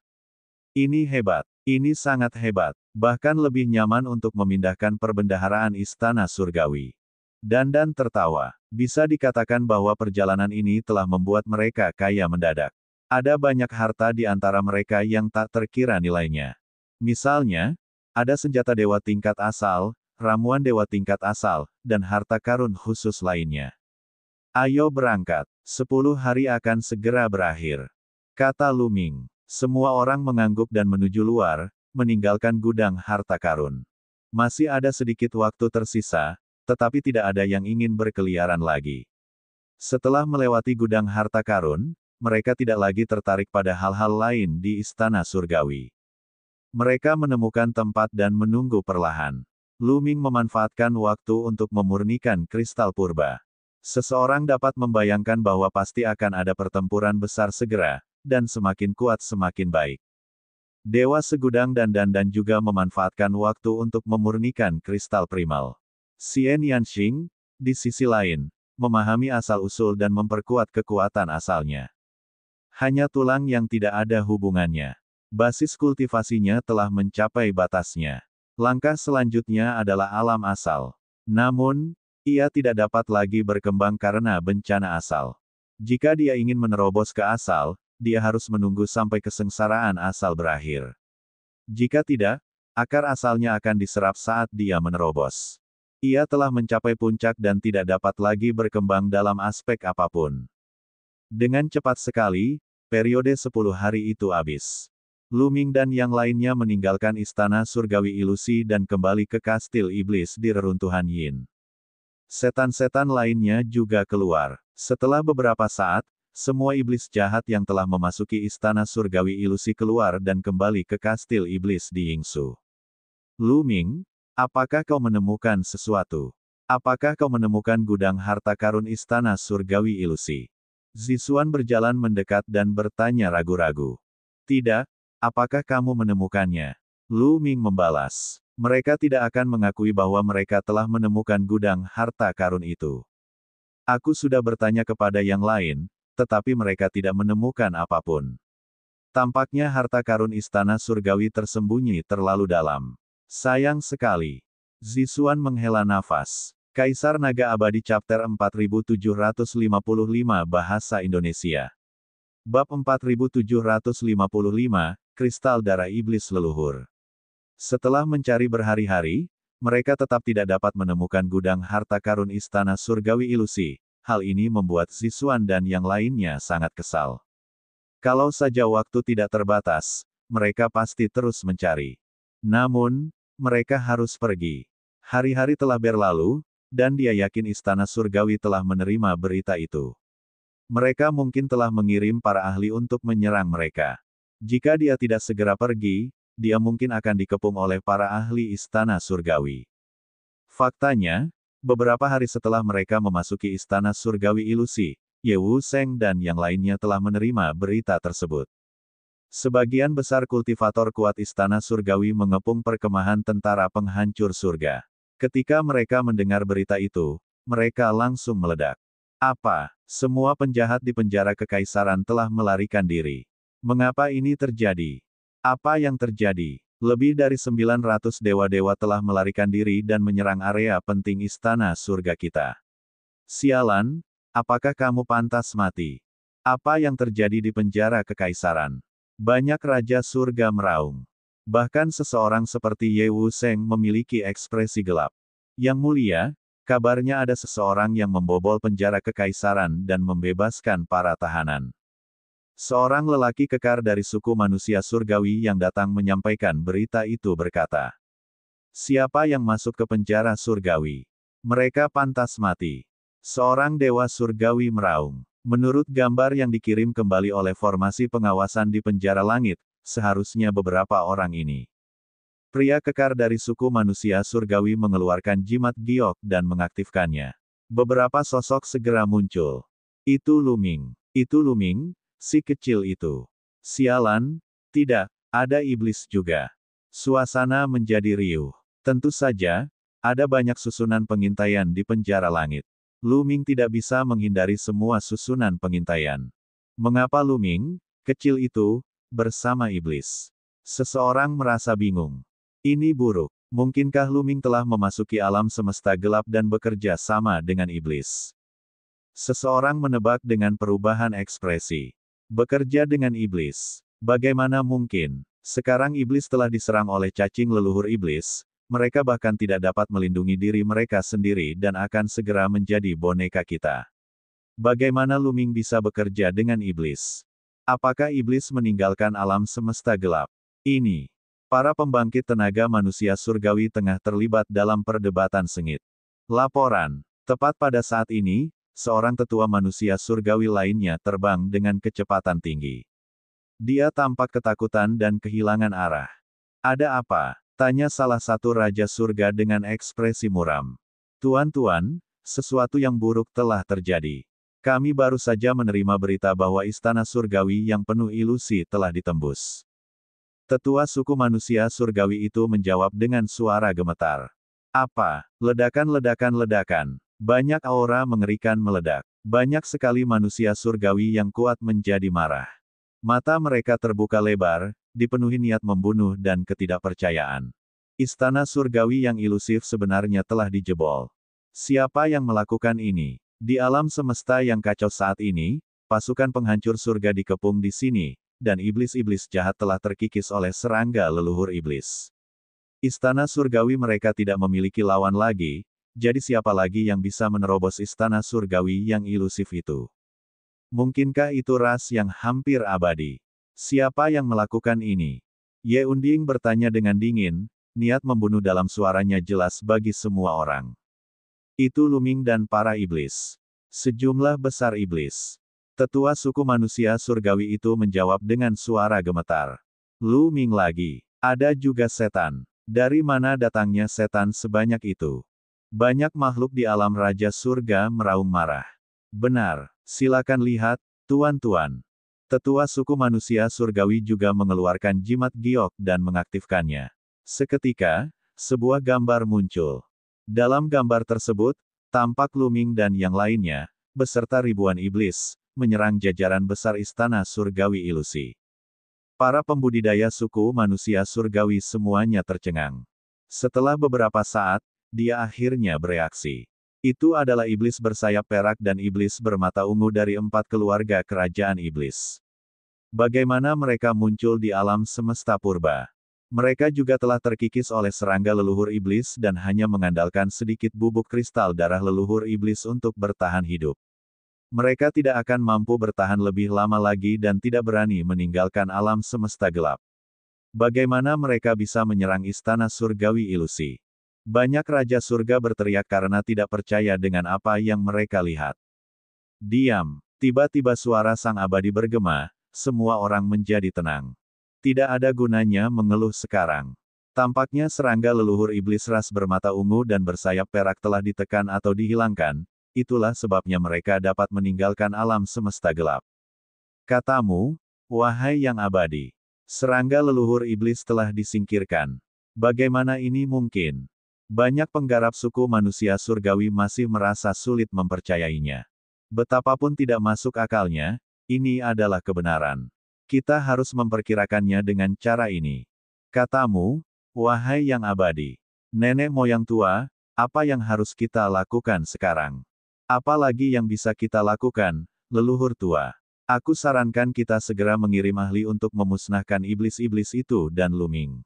Ini hebat. Ini sangat hebat. Bahkan lebih nyaman untuk memindahkan perbendaharaan Istana Surgawi. Dandan tertawa. Bisa dikatakan bahwa perjalanan ini telah membuat mereka kaya mendadak. Ada banyak harta di antara mereka yang tak terkira nilainya. Misalnya, ada senjata dewa tingkat asal, ramuan dewa tingkat asal, dan harta karun khusus lainnya. Ayo berangkat. 10 hari akan segera berakhir. Kata Lu Ming. Semua orang mengangguk dan menuju luar, meninggalkan gudang harta karun. Masih ada sedikit waktu tersisa, tetapi tidak ada yang ingin berkeliaran lagi. Setelah melewati gudang harta karun, mereka tidak lagi tertarik pada hal-hal lain di Istana Surgawi. Mereka menemukan tempat dan menunggu perlahan. Lu Ming memanfaatkan waktu untuk memurnikan kristal purba. Seseorang dapat membayangkan bahwa pasti akan ada pertempuran besar segera, dan semakin kuat semakin baik. Dewa Segudang dan Dandan juga memanfaatkan waktu untuk memurnikan kristal primal. Xian Yanxing, di sisi lain, memahami asal-usul dan memperkuat kekuatan asalnya. Hanya tulang yang tidak ada hubungannya. Basis kultivasinya telah mencapai batasnya. Langkah selanjutnya adalah alam asal. Namun, ia tidak dapat lagi berkembang karena bencana asal. Jika dia ingin menerobos ke asal, dia harus menunggu sampai kesengsaraan asal berakhir. Jika tidak, akar asalnya akan diserap saat dia menerobos. Ia telah mencapai puncak dan tidak dapat lagi berkembang dalam aspek apapun. Dengan cepat sekali, periode 10 hari itu habis. Lu Ming dan yang lainnya meninggalkan Istana Surgawi Ilusi dan kembali ke Kastil Iblis di reruntuhan Yin. Setan-setan lainnya juga keluar. Setelah beberapa saat, semua iblis jahat yang telah memasuki Istana Surgawi Ilusi keluar dan kembali ke Kastil Iblis di Yingsu. Lu Ming, apakah kau menemukan sesuatu? Apakah kau menemukan gudang harta karun Istana Surgawi Ilusi? Zixuan berjalan mendekat dan bertanya ragu-ragu. Tidak. Apakah kamu menemukannya? Lu Ming membalas. Mereka tidak akan mengakui bahwa mereka telah menemukan gudang harta karun itu. Aku sudah bertanya kepada yang lain, tetapi mereka tidak menemukan apapun. Tampaknya harta karun Istana Surgawi tersembunyi terlalu dalam. Sayang sekali. Zixuan menghela nafas. Kaisar Naga Abadi Chapter 4755 Bahasa Indonesia. Bab 4755, Kristal Darah Iblis Leluhur. Setelah mencari berhari-hari, mereka tetap tidak dapat menemukan gudang harta karun Istana Surgawi Ilusi. Hal ini membuat Zixuan dan yang lainnya sangat kesal. Kalau saja waktu tidak terbatas, mereka pasti terus mencari. Namun, mereka harus pergi. Hari-hari telah berlalu, dan dia yakin Istana Surgawi telah menerima berita itu. Mereka mungkin telah mengirim para ahli untuk menyerang mereka. Jika dia tidak segera pergi, dia mungkin akan dikepung oleh para ahli Istana Surgawi. Faktanya, beberapa hari setelah mereka memasuki Istana Surgawi Ilusi, Ye Wu Seng dan yang lainnya telah menerima berita tersebut. Sebagian besar kultivator kuat Istana Surgawi mengepung perkemahan tentara penghancur surga. Ketika mereka mendengar berita itu, mereka langsung meledak. Apa? Semua penjahat di penjara kekaisaran telah melarikan diri. Mengapa ini terjadi? Apa yang terjadi? Lebih dari 900 dewa-dewa telah melarikan diri dan menyerang area penting Istana Surga kita. Sialan, apakah kamu pantas mati? Apa yang terjadi di penjara kekaisaran? Banyak raja surga meraung. Bahkan seseorang seperti Ye Wu Seng memiliki ekspresi gelap. Yang mulia, kabarnya ada seseorang yang membobol penjara kekaisaran dan membebaskan para tahanan. Seorang lelaki kekar dari suku manusia surgawi yang datang menyampaikan berita itu berkata, "Siapa yang masuk ke penjara surgawi? Mereka pantas mati." Seorang dewa surgawi meraung. Menurut gambar yang dikirim kembali oleh formasi pengawasan di penjara langit, seharusnya beberapa orang ini. Pria kekar dari suku manusia surgawi mengeluarkan jimat giok dan mengaktifkannya. Beberapa sosok segera muncul. Itu Luming. Itu Luming, si kecil itu. Sialan, tidak, ada iblis juga. Suasana menjadi riuh. Tentu saja, ada banyak susunan pengintaian di penjara langit. Luming tidak bisa menghindari semua susunan pengintaian. Mengapa Luming, kecil itu, bersama iblis? Seseorang merasa bingung. Ini buruk. Mungkinkah Luming telah memasuki alam semesta gelap dan bekerja sama dengan iblis? Seseorang menebak dengan perubahan ekspresi. Bekerja dengan iblis. Bagaimana mungkin? Sekarang iblis telah diserang oleh cacing leluhur iblis, mereka bahkan tidak dapat melindungi diri mereka sendiri dan akan segera menjadi boneka kita. Bagaimana Luming bisa bekerja dengan iblis? Apakah iblis meninggalkan alam semesta gelap? Ini. Para pembangkit tenaga manusia surgawi tengah terlibat dalam perdebatan sengit. Laporan. Tepat pada saat ini, seorang tetua manusia surgawi lainnya terbang dengan kecepatan tinggi. Dia tampak ketakutan dan kehilangan arah. Ada apa? Tanya salah satu raja surga dengan ekspresi muram. Tuan-tuan, sesuatu yang buruk telah terjadi. Kami baru saja menerima berita bahwa istana surgawi yang penuh ilusi telah ditembus. Tetua suku manusia surgawi itu menjawab dengan suara gemetar. Apa? Ledakan-ledakan-ledakan. Banyak aura mengerikan meledak. Banyak sekali manusia surgawi yang kuat menjadi marah. Mata mereka terbuka lebar, dipenuhi niat membunuh dan ketidakpercayaan. Istana surgawi yang ilusif sebenarnya telah dijebol. Siapa yang melakukan ini? Di alam semesta yang kacau saat ini, pasukan penghancur surga dikepung di sini, dan iblis-iblis jahat telah terkikis oleh serangga leluhur iblis. Istana surgawi mereka tidak memiliki lawan lagi, jadi siapa lagi yang bisa menerobos istana surgawi yang ilusif itu? Mungkinkah itu ras yang hampir abadi? Siapa yang melakukan ini? Ye Unding bertanya dengan dingin, niat membunuh dalam suaranya jelas bagi semua orang. Itu Luming dan para iblis. Sejumlah besar iblis. Tetua suku manusia surgawi itu menjawab dengan suara gemetar. Luming lagi. Ada juga setan. Dari mana datangnya setan sebanyak itu? Banyak makhluk di alam raja surga meraung marah. Benar. Silakan lihat, tuan-tuan. Tetua suku manusia surgawi juga mengeluarkan jimat giok dan mengaktifkannya. Seketika, sebuah gambar muncul. Dalam gambar tersebut, tampak Luming dan yang lainnya, beserta ribuan iblis, menyerang jajaran besar istana surgawi ilusi. Para pembudidaya suku manusia surgawi semuanya tercengang. Setelah beberapa saat, dia akhirnya bereaksi. Itu adalah iblis bersayap perak dan iblis bermata ungu dari 4 keluarga kerajaan iblis. Bagaimana mereka muncul di alam semesta purba? Mereka juga telah terkikis oleh serangga leluhur iblis dan hanya mengandalkan sedikit bubuk kristal darah leluhur iblis untuk bertahan hidup. Mereka tidak akan mampu bertahan lebih lama lagi dan tidak berani meninggalkan alam semesta gelap. Bagaimana mereka bisa menyerang istana surgawi ilusi? Banyak raja surga berteriak karena tidak percaya dengan apa yang mereka lihat. Diam. Tiba-tiba suara sang abadi bergema, semua orang menjadi tenang. Tidak ada gunanya mengeluh sekarang. Tampaknya serangga leluhur iblis ras bermata ungu dan bersayap perak telah ditekan atau dihilangkan, itulah sebabnya mereka dapat meninggalkan alam semesta gelap. Katamu, wahai yang abadi, serangga leluhur iblis telah disingkirkan. Bagaimana ini mungkin? Banyak penggarap suku manusia surgawi masih merasa sulit mempercayainya. Betapapun tidak masuk akalnya, ini adalah kebenaran. Kita harus memperkirakannya dengan cara ini. Katamu, wahai yang abadi, nenek moyang tua, apa yang harus kita lakukan sekarang? Apalagi yang bisa kita lakukan, leluhur tua? Aku sarankan kita segera mengirim ahli untuk memusnahkan iblis-iblis itu dan Luming.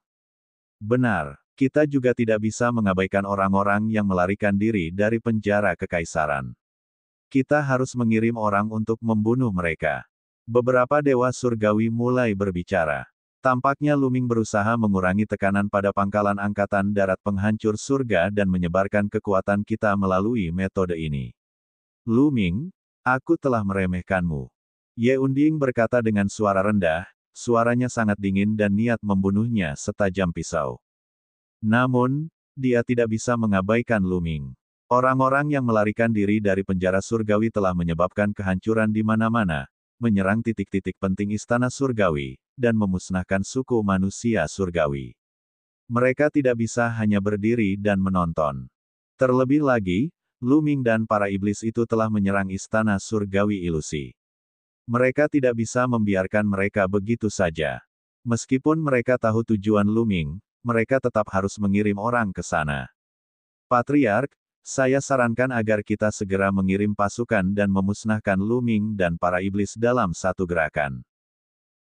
Benar, kita juga tidak bisa mengabaikan orang-orang yang melarikan diri dari penjara kekaisaran. Kita harus mengirim orang untuk membunuh mereka. Beberapa dewa surgawi mulai berbicara. Tampaknya Luming berusaha mengurangi tekanan pada pangkalan angkatan darat penghancur surga dan menyebarkan kekuatan kita melalui metode ini. Luming, aku telah meremehkanmu. Ye Unding berkata dengan suara rendah, suaranya sangat dingin dan niat membunuhnya setajam pisau. Namun, dia tidak bisa mengabaikan Luming. Orang-orang yang melarikan diri dari penjara surgawi telah menyebabkan kehancuran di mana-mana, menyerang titik-titik penting istana surgawi, dan memusnahkan suku manusia surgawi. Mereka tidak bisa hanya berdiri dan menonton. Terlebih lagi, Luming dan para iblis itu telah menyerang istana surgawi ilusi. Mereka tidak bisa membiarkan mereka begitu saja. Meskipun mereka tahu tujuan Luming, mereka tetap harus mengirim orang ke sana. Patriark, saya sarankan agar kita segera mengirim pasukan dan memusnahkan Luming dan para iblis dalam satu gerakan.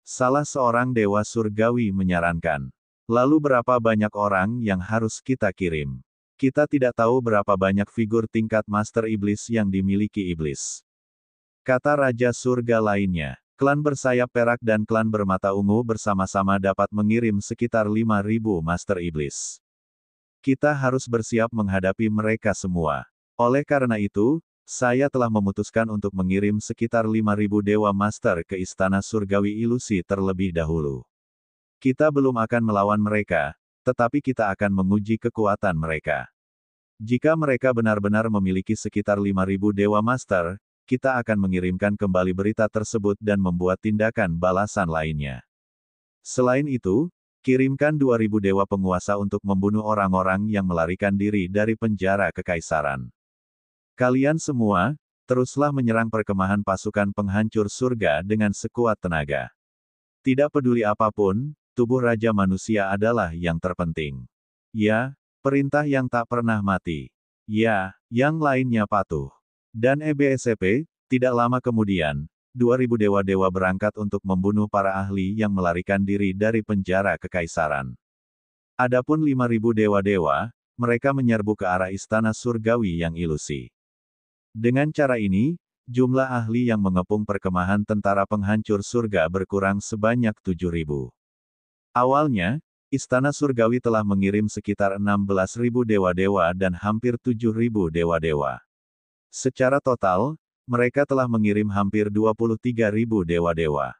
Salah seorang dewa surgawi menyarankan. Lalu berapa banyak orang yang harus kita kirim? Kita tidak tahu berapa banyak figur tingkat master iblis yang dimiliki iblis. Kata Raja Surga lainnya, klan bersayap perak dan klan bermata ungu bersama-sama dapat mengirim sekitar 5.000 master iblis. Kita harus bersiap menghadapi mereka semua. Oleh karena itu, saya telah memutuskan untuk mengirim sekitar 5.000 dewa master ke istana surgawi ilusi terlebih dahulu. Kita belum akan melawan mereka, tetapi kita akan menguji kekuatan mereka. Jika mereka benar-benar memiliki sekitar 5.000 dewa master, kita akan mengirimkan kembali berita tersebut dan membuat tindakan balasan lainnya. Selain itu, kirimkan 2.000 dewa penguasa untuk membunuh orang-orang yang melarikan diri dari penjara kekaisaran. Kalian semua, teruslah menyerang perkemahan pasukan penghancur surga dengan sekuat tenaga. Tidak peduli apapun, tubuh Raja Manusia adalah yang terpenting. Ya, perintah yang tak pernah mati. Ya, yang lainnya patuh. Dan EBSCP, tidak lama kemudian, 2.000 dewa-dewa berangkat untuk membunuh para ahli yang melarikan diri dari penjara kekaisaran. Adapun 5.000 dewa-dewa, mereka menyerbu ke arah istana surgawi yang ilusi. Dengan cara ini, jumlah ahli yang mengepung perkemahan tentara penghancur surga berkurang sebanyak 7.000. Awalnya, istana surgawi telah mengirim sekitar 16.000 dewa-dewa dan hampir 7.000 dewa-dewa. Secara total, mereka telah mengirim hampir 23.000 dewa-dewa.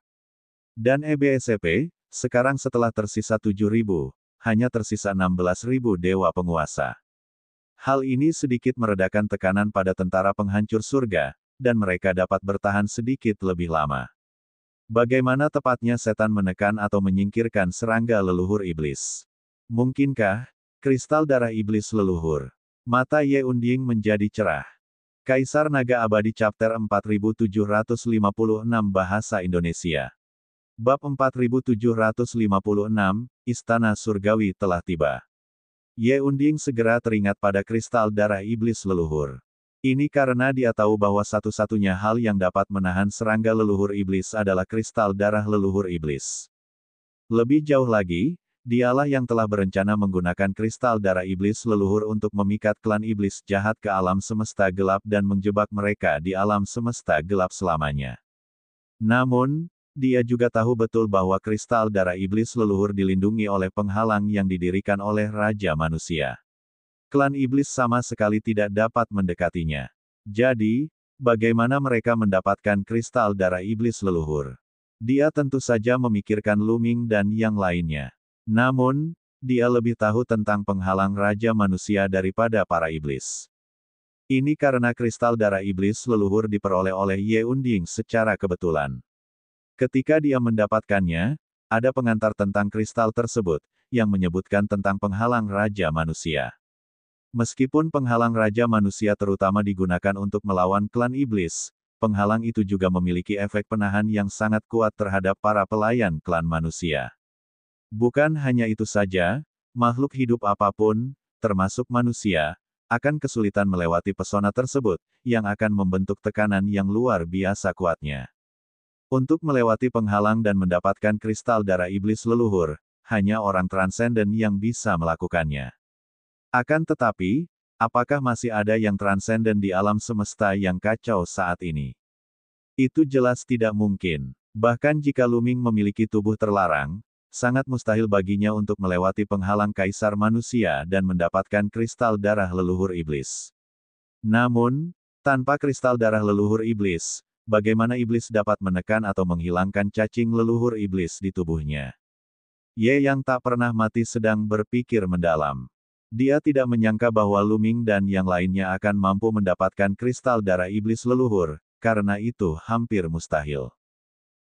Dan EBSCP, sekarang setelah tersisa 7.000, hanya tersisa 16.000 dewa penguasa. Hal ini sedikit meredakan tekanan pada tentara penghancur surga, dan mereka dapat bertahan sedikit lebih lama. Bagaimana tepatnya setan menekan atau menyingkirkan serangga leluhur iblis? Mungkinkah kristal darah iblis leluhur? Mata Ye Unding menjadi cerah. Kaisar Naga Abadi Chapter 4756 Bahasa Indonesia. Bab 4756, Istana Surgawi telah tiba. Ye Unding segera teringat pada kristal darah iblis leluhur. Ini karena dia tahu bahwa satu-satunya hal yang dapat menahan serangga leluhur iblis adalah kristal darah leluhur iblis. Lebih jauh lagi, Dialah yang telah berencana menggunakan kristal darah iblis leluhur untuk memikat klan iblis jahat ke alam semesta gelap dan menjebak mereka di alam semesta gelap selamanya. Namun, dia juga tahu betul bahwa kristal darah iblis leluhur dilindungi oleh penghalang yang didirikan oleh Raja Manusia. Klan iblis sama sekali tidak dapat mendekatinya. Jadi, bagaimana mereka mendapatkan kristal darah iblis leluhur? Dia tentu saja memikirkan Luming dan yang lainnya. Namun, dia lebih tahu tentang penghalang Raja Manusia daripada para iblis. Ini karena kristal darah iblis leluhur diperoleh oleh Ye Unding secara kebetulan. Ketika dia mendapatkannya, ada pengantar tentang kristal tersebut, yang menyebutkan tentang penghalang Raja Manusia. Meskipun penghalang Raja Manusia terutama digunakan untuk melawan klan iblis, penghalang itu juga memiliki efek penahan yang sangat kuat terhadap para pelayan klan manusia. Bukan hanya itu saja, makhluk hidup apapun, termasuk manusia, akan kesulitan melewati pesona tersebut, yang akan membentuk tekanan yang luar biasa kuatnya. Untuk melewati penghalang dan mendapatkan kristal darah iblis leluhur, hanya orang transenden yang bisa melakukannya. Akan tetapi, apakah masih ada yang transenden di alam semesta yang kacau saat ini? Itu jelas tidak mungkin. Bahkan jika Luming memiliki tubuh terlarang, sangat mustahil baginya untuk melewati penghalang kaisar manusia dan mendapatkan kristal darah leluhur iblis. Namun, tanpa kristal darah leluhur iblis, bagaimana iblis dapat menekan atau menghilangkan cacing leluhur iblis di tubuhnya? Ye yang tak pernah mati sedang berpikir mendalam. Dia tidak menyangka bahwa Luming dan yang lainnya akan mampu mendapatkan kristal darah iblis leluhur, karena itu hampir mustahil.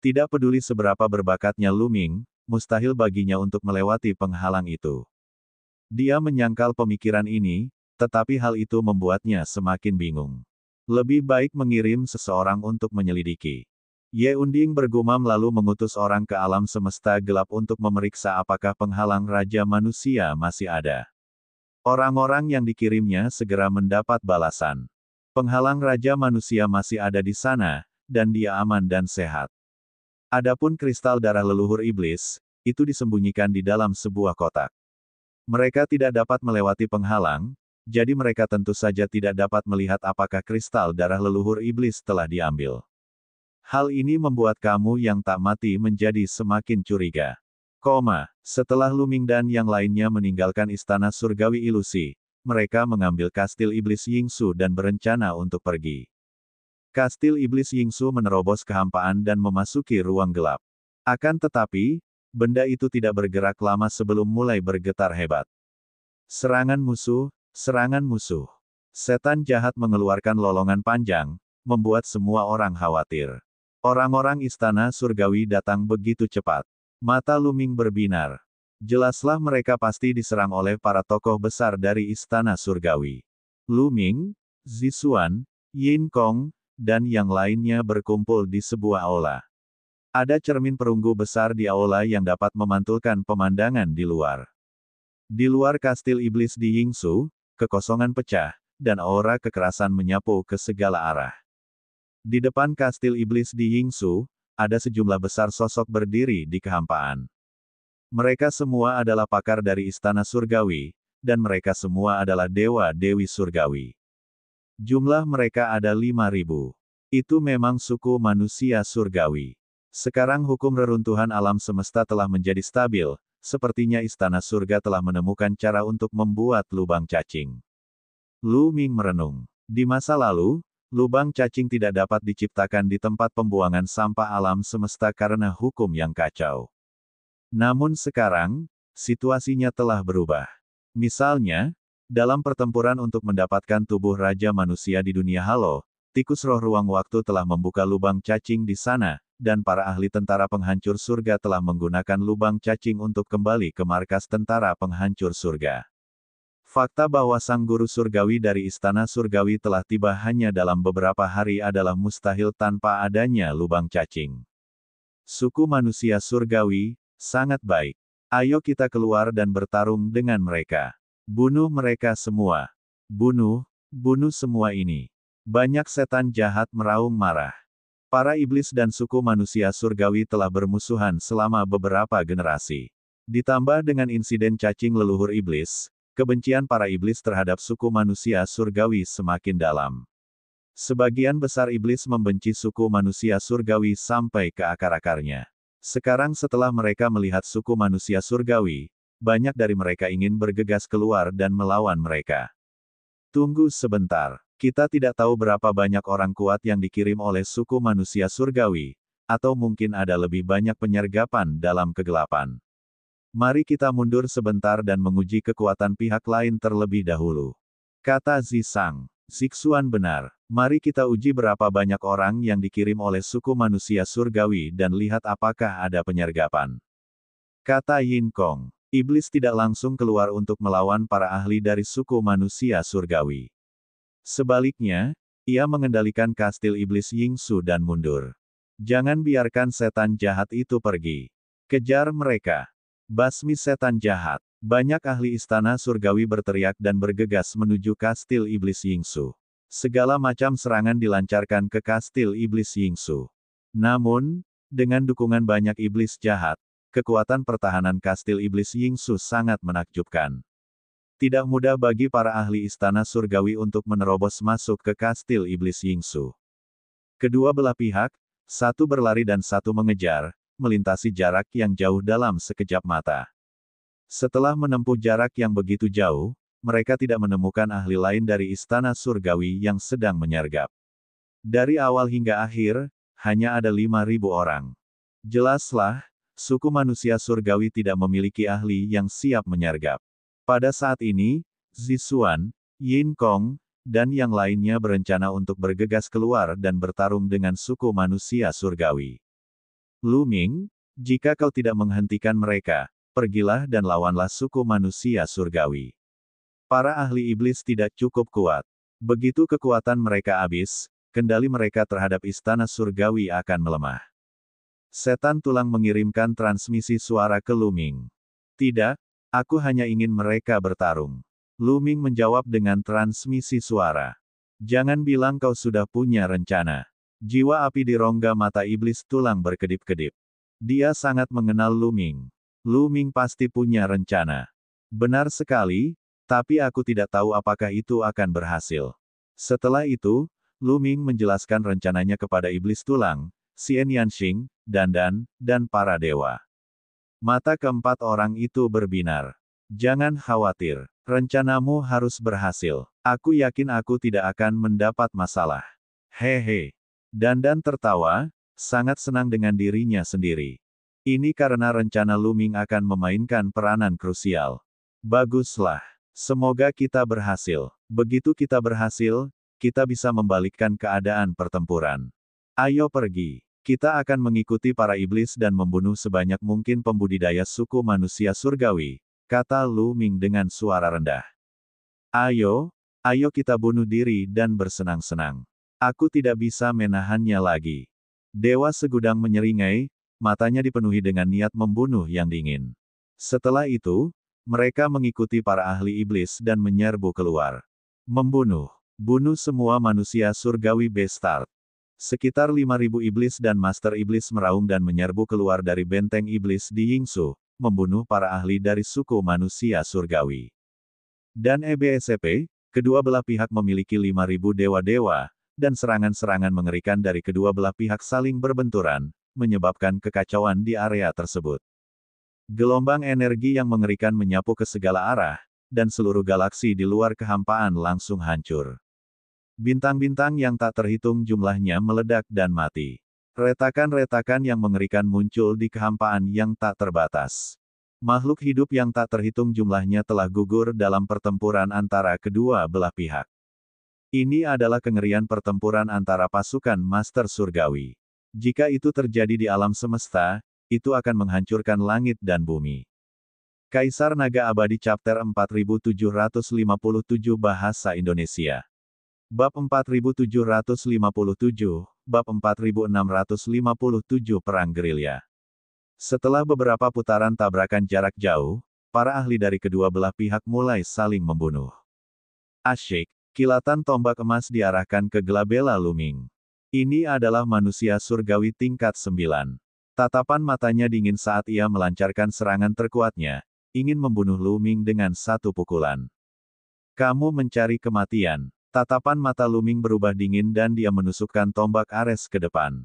Tidak peduli seberapa berbakatnya Luming, mustahil baginya untuk melewati penghalang itu. Dia menyangkal pemikiran ini, tetapi hal itu membuatnya semakin bingung. Lebih baik mengirim seseorang untuk menyelidiki. Ye Unding bergumam lalu mengutus orang ke alam semesta gelap untuk memeriksa apakah penghalang Raja Manusia masih ada. Orang-orang yang dikirimnya segera mendapat balasan. Penghalang Raja Manusia masih ada di sana, dan dia aman dan sehat. Adapun kristal darah leluhur iblis, itu disembunyikan di dalam sebuah kotak. Mereka tidak dapat melewati penghalang, jadi mereka tentu saja tidak dapat melihat apakah kristal darah leluhur iblis telah diambil. Hal ini membuat kamu yang tak mati menjadi semakin curiga. Setelah Luming dan yang lainnya meninggalkan istana surgawi ilusi, mereka mengambil kastil iblis Yingsu dan berencana untuk pergi. Kastil iblis Yingsu menerobos kehampaan dan memasuki ruang gelap. Akan tetapi, benda itu tidak bergerak lama sebelum mulai bergetar hebat. Serangan musuh, serangan musuh. Setan jahat mengeluarkan lolongan panjang, membuat semua orang khawatir. Orang-orang istana surgawi datang begitu cepat. Mata Luming berbinar. Jelaslah mereka pasti diserang oleh para tokoh besar dari istana surgawi. Luming, Zixuan, Yin Kong, dan yang lainnya berkumpul di sebuah aula. Ada cermin perunggu besar di aula yang dapat memantulkan pemandangan di luar. Di luar kastil iblis di Yingsu, kekosongan pecah, dan aura kekerasan menyapu ke segala arah. Di depan kastil iblis di Yingsu, ada sejumlah besar sosok berdiri di kehampaan. Mereka semua adalah pakar dari istana surgawi, dan mereka semua adalah dewa-dewi surgawi. Jumlah mereka ada 5.000. Itu memang suku manusia surgawi. Sekarang hukum reruntuhan alam semesta telah menjadi stabil, sepertinya istana surga telah menemukan cara untuk membuat lubang cacing. Luming merenung. Di masa lalu, lubang cacing tidak dapat diciptakan di tempat pembuangan sampah alam semesta karena hukum yang kacau. Namun sekarang, situasinya telah berubah. Misalnya, dalam pertempuran untuk mendapatkan tubuh Raja Manusia di dunia halo, tikus roh ruang waktu telah membuka lubang cacing di sana, dan para ahli tentara penghancur surga telah menggunakan lubang cacing untuk kembali ke markas tentara penghancur surga. Fakta bahwa sang guru surgawi dari istana surgawi telah tiba hanya dalam beberapa hari adalah mustahil tanpa adanya lubang cacing. Suku manusia surgawi, sangat baik. Ayo kita keluar dan bertarung dengan mereka. Bunuh mereka semua. Bunuh, bunuh semua ini. Banyak setan jahat meraung marah. Para iblis dan suku manusia surgawi telah bermusuhan selama beberapa generasi. Ditambah dengan insiden cacing leluhur iblis, kebencian para iblis terhadap suku manusia surgawi semakin dalam. Sebagian besar iblis membenci suku manusia surgawi sampai ke akar-akarnya. Sekarang setelah mereka melihat suku manusia surgawi, banyak dari mereka ingin bergegas keluar dan melawan mereka. Tunggu sebentar, kita tidak tahu berapa banyak orang kuat yang dikirim oleh suku manusia surgawi, atau mungkin ada lebih banyak penyergapan dalam kegelapan. Mari kita mundur sebentar dan menguji kekuatan pihak lain terlebih dahulu. Kata Zisang. Zixuan benar. Mari kita uji berapa banyak orang yang dikirim oleh suku manusia surgawi dan lihat apakah ada penyergapan. Kata Yin Kong. Iblis tidak langsung keluar untuk melawan para ahli dari suku manusia surgawi. Sebaliknya, ia mengendalikan kastil iblis Yingsu dan mundur. Jangan biarkan setan jahat itu pergi. Kejar mereka. Basmi setan jahat. Banyak ahli istana surgawi berteriak dan bergegas menuju kastil iblis Yingsu. Segala macam serangan dilancarkan ke kastil iblis Yingsu. Namun, dengan dukungan banyak iblis jahat, kekuatan pertahanan kastil iblis Yingsu sangat menakjubkan. Tidak mudah bagi para ahli istana surgawi untuk menerobos masuk ke kastil iblis Yingsu. Kedua belah pihak, satu berlari dan satu mengejar, melintasi jarak yang jauh dalam sekejap mata. Setelah menempuh jarak yang begitu jauh, mereka tidak menemukan ahli lain dari istana surgawi yang sedang menyergap. Dari awal hingga akhir, hanya ada 5.000 orang. Jelaslah, suku manusia surgawi tidak memiliki ahli yang siap menyergap. Pada saat ini, Zixuan, Yin Kong, dan yang lainnya berencana untuk bergegas keluar dan bertarung dengan suku manusia surgawi. Lu Ming, jika kau tidak menghentikan mereka, pergilah dan lawanlah suku manusia surgawi. Para ahli iblis tidak cukup kuat. Begitu kekuatan mereka habis, kendali mereka terhadap istana surgawi akan melemah. Setan tulang mengirimkan transmisi suara ke Lu Ming. Tidak, aku hanya ingin mereka bertarung. Lu Ming menjawab dengan transmisi suara. Jangan bilang kau sudah punya rencana. Jiwa api di rongga mata iblis tulang berkedip-kedip. Dia sangat mengenal Lu Ming. Lu Ming pasti punya rencana. Benar sekali, tapi aku tidak tahu apakah itu akan berhasil. Setelah itu, Lu Ming menjelaskan rencananya kepada iblis tulang, Xian Yanxing, Dandan, dan para dewa. Mata keempat orang itu berbinar. Jangan khawatir, rencanamu harus berhasil. Aku yakin aku tidak akan mendapat masalah. Hehe. Dandan tertawa, sangat senang dengan dirinya sendiri. Ini karena rencana Lu Ming akan memainkan peranan krusial. Baguslah. Semoga kita berhasil. Begitu kita berhasil, kita bisa membalikkan keadaan pertempuran. Ayo pergi. Kita akan mengikuti para iblis dan membunuh sebanyak mungkin pembudidaya suku manusia surgawi, kata Lu Ming dengan suara rendah. Ayo, ayo kita bunuh diri dan bersenang-senang. Aku tidak bisa menahannya lagi. Dewa segudang menyeringai, matanya dipenuhi dengan niat membunuh yang dingin. Setelah itu, mereka mengikuti para ahli iblis dan menyerbu keluar. Membunuh. Bunuh semua manusia surgawi Bestart. Sekitar 5.000 iblis dan master iblis meraung dan menyerbu keluar dari benteng iblis di Yingsu, membunuh para ahli dari suku manusia surgawi. Dan EBSCP, kedua belah pihak memiliki 5.000 dewa-dewa, dan serangan-serangan mengerikan dari kedua belah pihak saling berbenturan, menyebabkan kekacauan di area tersebut. Gelombang energi yang mengerikan menyapu ke segala arah, dan seluruh galaksi di luar kehampaan langsung hancur. Bintang-bintang yang tak terhitung jumlahnya meledak dan mati. Retakan-retakan yang mengerikan muncul di kehampaan yang tak terbatas. Makhluk hidup yang tak terhitung jumlahnya telah gugur dalam pertempuran antara kedua belah pihak. Ini adalah kengerian pertempuran antara pasukan Master Surgawi. Jika itu terjadi di alam semesta, itu akan menghancurkan langit dan bumi. Kaisar Naga Abadi Chapter 4757 Bahasa Indonesia. Bab 4757, Bab 4657 Perang Gerilya. Setelah beberapa putaran tabrakan jarak jauh, para ahli dari kedua belah pihak mulai saling membunuh. Asyik. Kilatan tombak emas diarahkan ke Glabella Lu Ming. Ini adalah manusia surgawi tingkat 9. Tatapan matanya dingin saat ia melancarkan serangan terkuatnya, ingin membunuh Lu Ming dengan satu pukulan. Kamu mencari kematian. Tatapan mata Lu Ming berubah dingin dan dia menusukkan tombak Ares ke depan.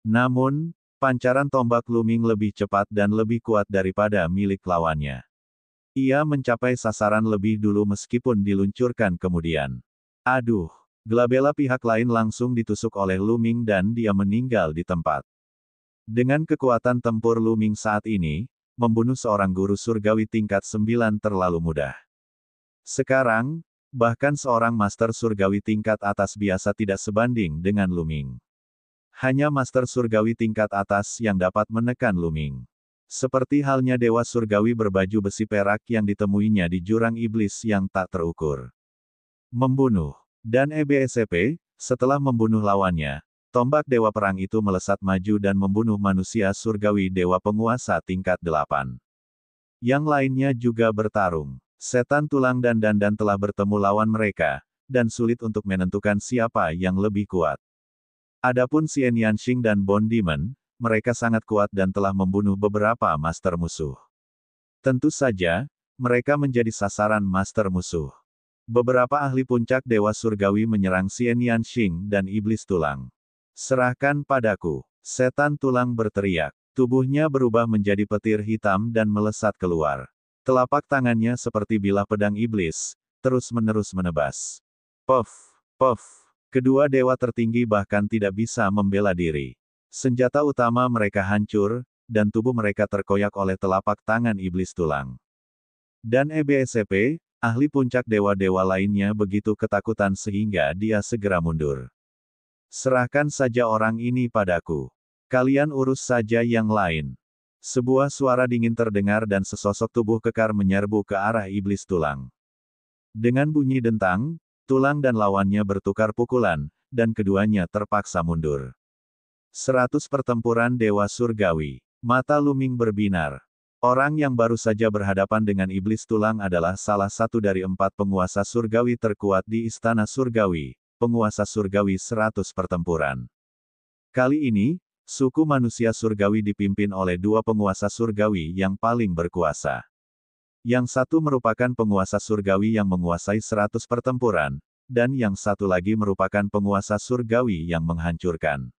Namun, pancaran tombak Lu Ming lebih cepat dan lebih kuat daripada milik lawannya. Ia mencapai sasaran lebih dulu meskipun diluncurkan kemudian. Aduh, gelabela pihak lain langsung ditusuk oleh Lu Ming dan dia meninggal di tempat. Dengan kekuatan tempur Lu Ming saat ini, membunuh seorang guru surgawi tingkat 9 terlalu mudah. Sekarang, bahkan seorang master surgawi tingkat atas biasa tidak sebanding dengan Lu Ming. Hanya master surgawi tingkat atas yang dapat menekan Lu Ming. Seperti halnya dewa surgawi berbaju besi perak yang ditemuinya di jurang iblis yang tak terukur. Membunuh. Dan EBSP, setelah membunuh lawannya, tombak dewa perang itu melesat maju dan membunuh manusia surgawi dewa penguasa tingkat 8. Yang lainnya juga bertarung. Setan tulang dan dandan telah bertemu lawan mereka, dan sulit untuk menentukan siapa yang lebih kuat. Adapun Xian Yanxing dan Bone Demon, mereka sangat kuat dan telah membunuh beberapa master musuh. Tentu saja, mereka menjadi sasaran master musuh. Beberapa ahli puncak dewa surgawi menyerang Xian Yanxing dan iblis tulang. Serahkan padaku. Setan tulang berteriak. Tubuhnya berubah menjadi petir hitam dan melesat keluar. Telapak tangannya seperti bilah pedang iblis, terus-menerus menebas. Puff, puff. Kedua dewa tertinggi bahkan tidak bisa membela diri. Senjata utama mereka hancur, dan tubuh mereka terkoyak oleh telapak tangan iblis tulang. Dan EBSP, ahli puncak dewa-dewa lainnya begitu ketakutan sehingga dia segera mundur. Serahkan saja orang ini padaku. Kalian urus saja yang lain. Sebuah suara dingin terdengar dan sesosok tubuh kekar menyerbu ke arah iblis tulang. Dengan bunyi dentang, tulang dan lawannya bertukar pukulan, dan keduanya terpaksa mundur. 100 pertempuran dewa surgawi. Mata Lu Ming berbinar. Orang yang baru saja berhadapan dengan iblis tulang adalah salah satu dari 4 penguasa surgawi terkuat di Istana Surgawi. Penguasa surgawi 100 pertempuran. Kali ini, suku manusia surgawi dipimpin oleh 2 penguasa surgawi yang paling berkuasa. Yang satu merupakan penguasa surgawi yang menguasai 100 pertempuran, dan yang satu lagi merupakan penguasa surgawi yang menghancurkan.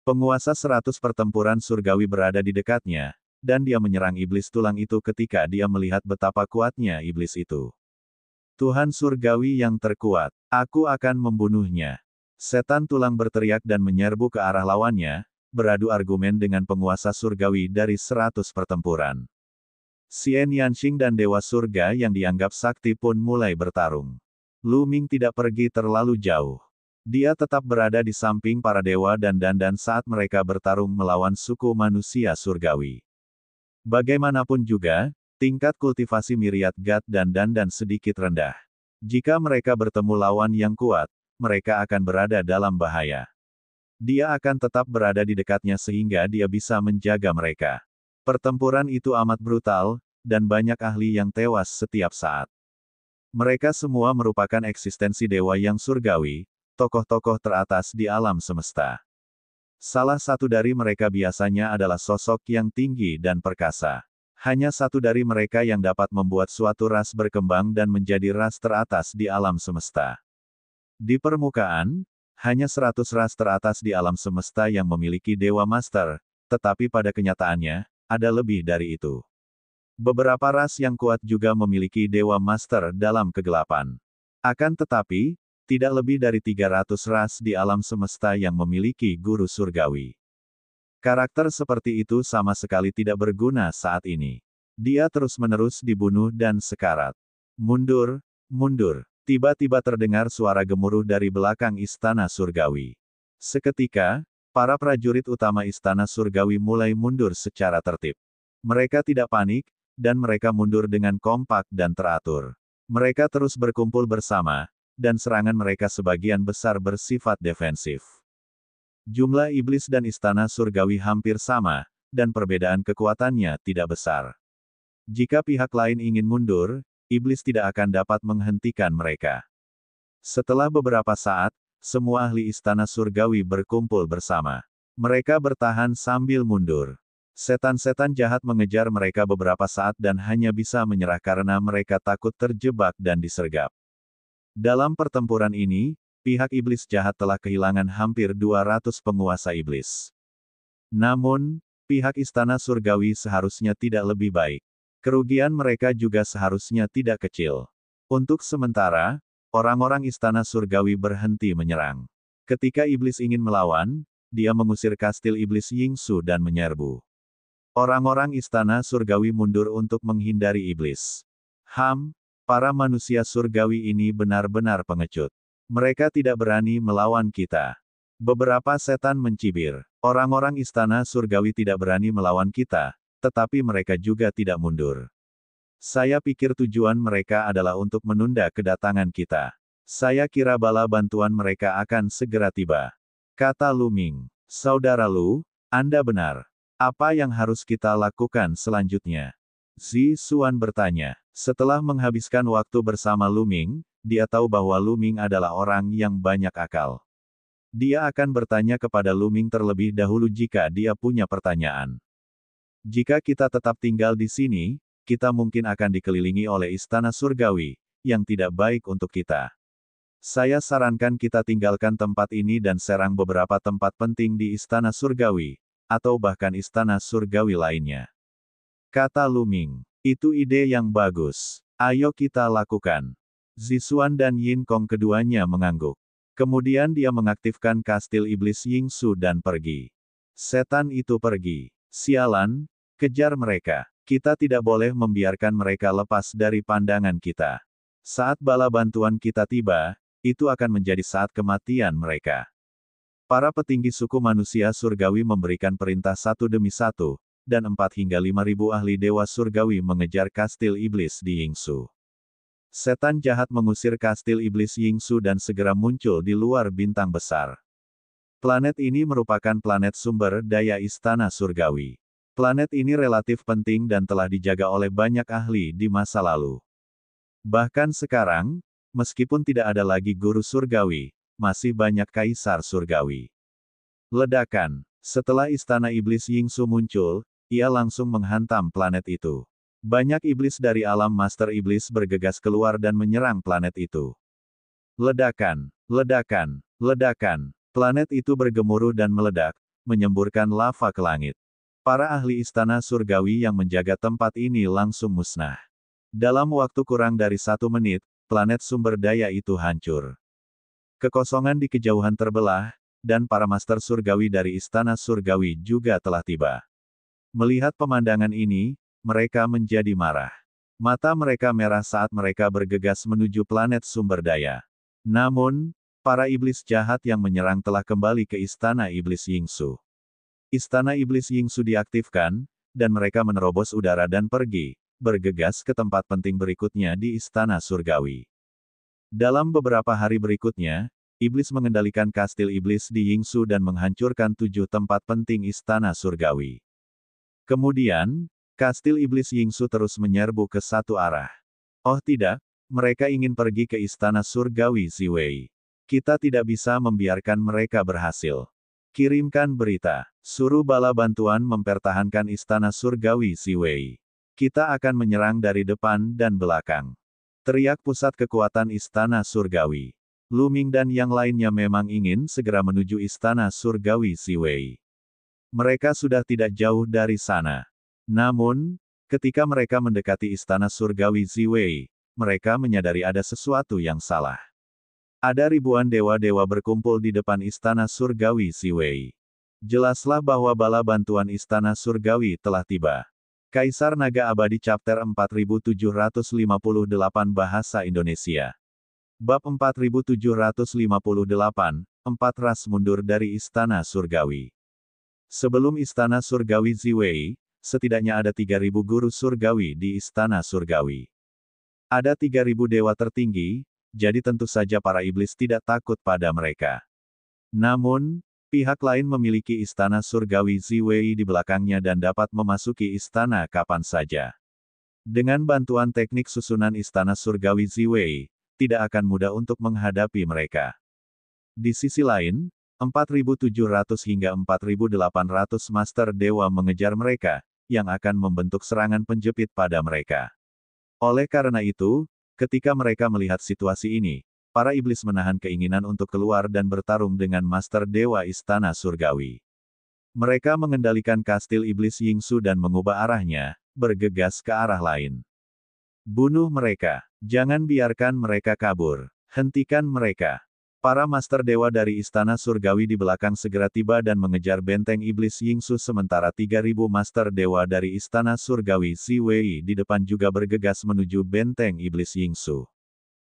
Penguasa 100 pertempuran surgawi berada di dekatnya, dan dia menyerang iblis tulang itu ketika dia melihat betapa kuatnya iblis itu. Tuhan surgawi yang terkuat, aku akan membunuhnya. Setan tulang berteriak dan menyerbu ke arah lawannya, beradu argumen dengan penguasa surgawi dari 100 pertempuran. Xian Yanxing dan Dewa Surga yang dianggap sakti pun mulai bertarung. Lu Ming tidak pergi terlalu jauh. Dia tetap berada di samping para dewa dan dandan saat mereka bertarung melawan suku manusia surgawi. Bagaimanapun juga, tingkat kultivasi Myriad God dan dandan sedikit rendah. Jika mereka bertemu lawan yang kuat, mereka akan berada dalam bahaya. Dia akan tetap berada di dekatnya sehingga dia bisa menjaga mereka. Pertempuran itu amat brutal, dan banyak ahli yang tewas setiap saat. Mereka semua merupakan eksistensi dewa yang surgawi, tokoh-tokoh teratas di alam semesta. Salah satu dari mereka biasanya adalah sosok yang tinggi dan perkasa. Hanya satu dari mereka yang dapat membuat suatu ras berkembang dan menjadi ras teratas di alam semesta. Di permukaan, hanya 100 ras teratas di alam semesta yang memiliki Dewa Master, tetapi pada kenyataannya, ada lebih dari itu. Beberapa ras yang kuat juga memiliki Dewa Master dalam kegelapan. Akan tetapi, tidak lebih dari 300 ras di alam semesta yang memiliki guru surgawi. Karakter seperti itu sama sekali tidak berguna saat ini. Dia terus-menerus dibunuh dan sekarat. Mundur, mundur. Tiba-tiba terdengar suara gemuruh dari belakang istana surgawi. Seketika, para prajurit utama istana surgawi mulai mundur secara tertib. Mereka tidak panik, dan mereka mundur dengan kompak dan teratur. Mereka terus berkumpul bersama, dan serangan mereka sebagian besar bersifat defensif. Jumlah iblis dan istana surgawi hampir sama, dan perbedaan kekuatannya tidak besar. Jika pihak lain ingin mundur, iblis tidak akan dapat menghentikan mereka. Setelah beberapa saat, semua ahli istana surgawi berkumpul bersama. Mereka bertahan sambil mundur. Setan-setan jahat mengejar mereka beberapa saat dan hanya bisa menyerah karena mereka takut terjebak dan disergap. Dalam pertempuran ini, pihak iblis jahat telah kehilangan hampir 200 penguasa iblis. Namun, pihak istana surgawi seharusnya tidak lebih baik. Kerugian mereka juga seharusnya tidak kecil. Untuk sementara, orang-orang istana surgawi berhenti menyerang. Ketika iblis ingin melawan, dia mengusir kastil iblis Yingsu dan menyerbu. Orang-orang istana surgawi mundur untuk menghindari iblis. Para manusia surgawi ini benar-benar pengecut. Mereka tidak berani melawan kita. Beberapa setan mencibir. Orang-orang istana surgawi tidak berani melawan kita, tetapi mereka juga tidak mundur. Saya pikir tujuan mereka adalah untuk menunda kedatangan kita. Saya kira bala bantuan mereka akan segera tiba. Kata Lu Ming. Saudara Lu, Anda benar. Apa yang harus kita lakukan selanjutnya? Zi Xuan bertanya. Setelah menghabiskan waktu bersama Lu Ming, dia tahu bahwa Lu Ming adalah orang yang banyak akal. Dia akan bertanya kepada Lu Ming terlebih dahulu jika dia punya pertanyaan. Jika kita tetap tinggal di sini, kita mungkin akan dikelilingi oleh istana surgawi, yang tidak baik untuk kita. Saya sarankan kita tinggalkan tempat ini dan serang beberapa tempat penting di istana surgawi, atau bahkan istana surgawi lainnya. Kata Lu Ming, itu ide yang bagus. Ayo kita lakukan. Zixuan dan Yin Kong keduanya mengangguk. Kemudian dia mengaktifkan kastil iblis Yingsu dan pergi. Setan itu pergi. Sialan, kejar mereka. Kita tidak boleh membiarkan mereka lepas dari pandangan kita. Saat bala bantuan kita tiba, itu akan menjadi saat kematian mereka. Para petinggi suku manusia surgawi memberikan perintah satu demi satu, dan 4 hingga 5.000 ahli dewa surgawi mengejar kastil iblis di Yingsu. Setan jahat mengusir kastil iblis Yingsu dan segera muncul di luar bintang besar. Planet ini merupakan planet sumber daya istana surgawi. Planet ini relatif penting dan telah dijaga oleh banyak ahli di masa lalu. Bahkan sekarang, meskipun tidak ada lagi guru surgawi, masih banyak kaisar surgawi. Ledakan. Setelah istana iblis Yingsu muncul, ia langsung menghantam planet itu. Banyak iblis dari alam master iblis bergegas keluar dan menyerang planet itu. Ledakan. Ledakan. Ledakan. Planet itu bergemuruh dan meledak, menyemburkan lava ke langit. Para ahli istana surgawi yang menjaga tempat ini langsung musnah. Dalam waktu kurang dari 1 menit, planet sumber daya itu hancur. Kekosongan di kejauhan terbelah, dan para master surgawi dari istana surgawi juga telah tiba. Melihat pemandangan ini, mereka menjadi marah. Mata mereka merah saat mereka bergegas menuju planet sumber daya. Namun, para iblis jahat yang menyerang telah kembali ke istana iblis Yingsu. Istana iblis Yingsu diaktifkan, dan mereka menerobos udara dan pergi, bergegas ke tempat penting berikutnya di istana surgawi. Dalam beberapa hari berikutnya, iblis mengendalikan kastil iblis di Yingsu dan menghancurkan 7 tempat penting istana surgawi. Kemudian, kastil iblis Yingsu terus menyerbu ke satu arah. Oh tidak, mereka ingin pergi ke istana surgawi Ziwei. Kita tidak bisa membiarkan mereka berhasil. Kirimkan berita. Suruh bala bantuan mempertahankan istana surgawi Ziwei. Kita akan menyerang dari depan dan belakang. Teriak pusat kekuatan istana surgawi. Lu Ming dan yang lainnya memang ingin segera menuju istana surgawi Ziwei. Mereka sudah tidak jauh dari sana. Namun, ketika mereka mendekati istana surgawi Ziwei, mereka menyadari ada sesuatu yang salah. Ada ribuan dewa-dewa berkumpul di depan istana surgawi Ziwei. Jelaslah bahwa bala bantuan istana surgawi telah tiba. Kaisar Naga Abadi Chapter 4758 Bahasa Indonesia. Bab 4758, 4 ras mundur dari Istana Surgawi. Sebelum Istana Surgawi Ziwei, setidaknya ada 3.000 guru surgawi di Istana Surgawi. Ada 3.000 dewa tertinggi, jadi tentu saja para iblis tidak takut pada mereka. Namun, pihak lain memiliki istana surgawi Ziwei di belakangnya dan dapat memasuki istana kapan saja. Dengan bantuan teknik susunan istana surgawi Ziwei, tidak akan mudah untuk menghadapi mereka. Di sisi lain, 4.700 hingga 4.800 Master Dewa mengejar mereka, yang akan membentuk serangan penjepit pada mereka. Oleh karena itu, ketika mereka melihat situasi ini, para iblis menahan keinginan untuk keluar dan bertarung dengan Master Dewa Istana Surgawi. Mereka mengendalikan kastil iblis Yingsu dan mengubah arahnya, bergegas ke arah lain. Bunuh mereka. Jangan biarkan mereka kabur. Hentikan mereka. Para Master Dewa dari Istana Surgawi di belakang segera tiba dan mengejar benteng iblis Yingsu sementara 3.000 Master Dewa dari Istana Surgawi Siwei di depan juga bergegas menuju benteng iblis Yingsu.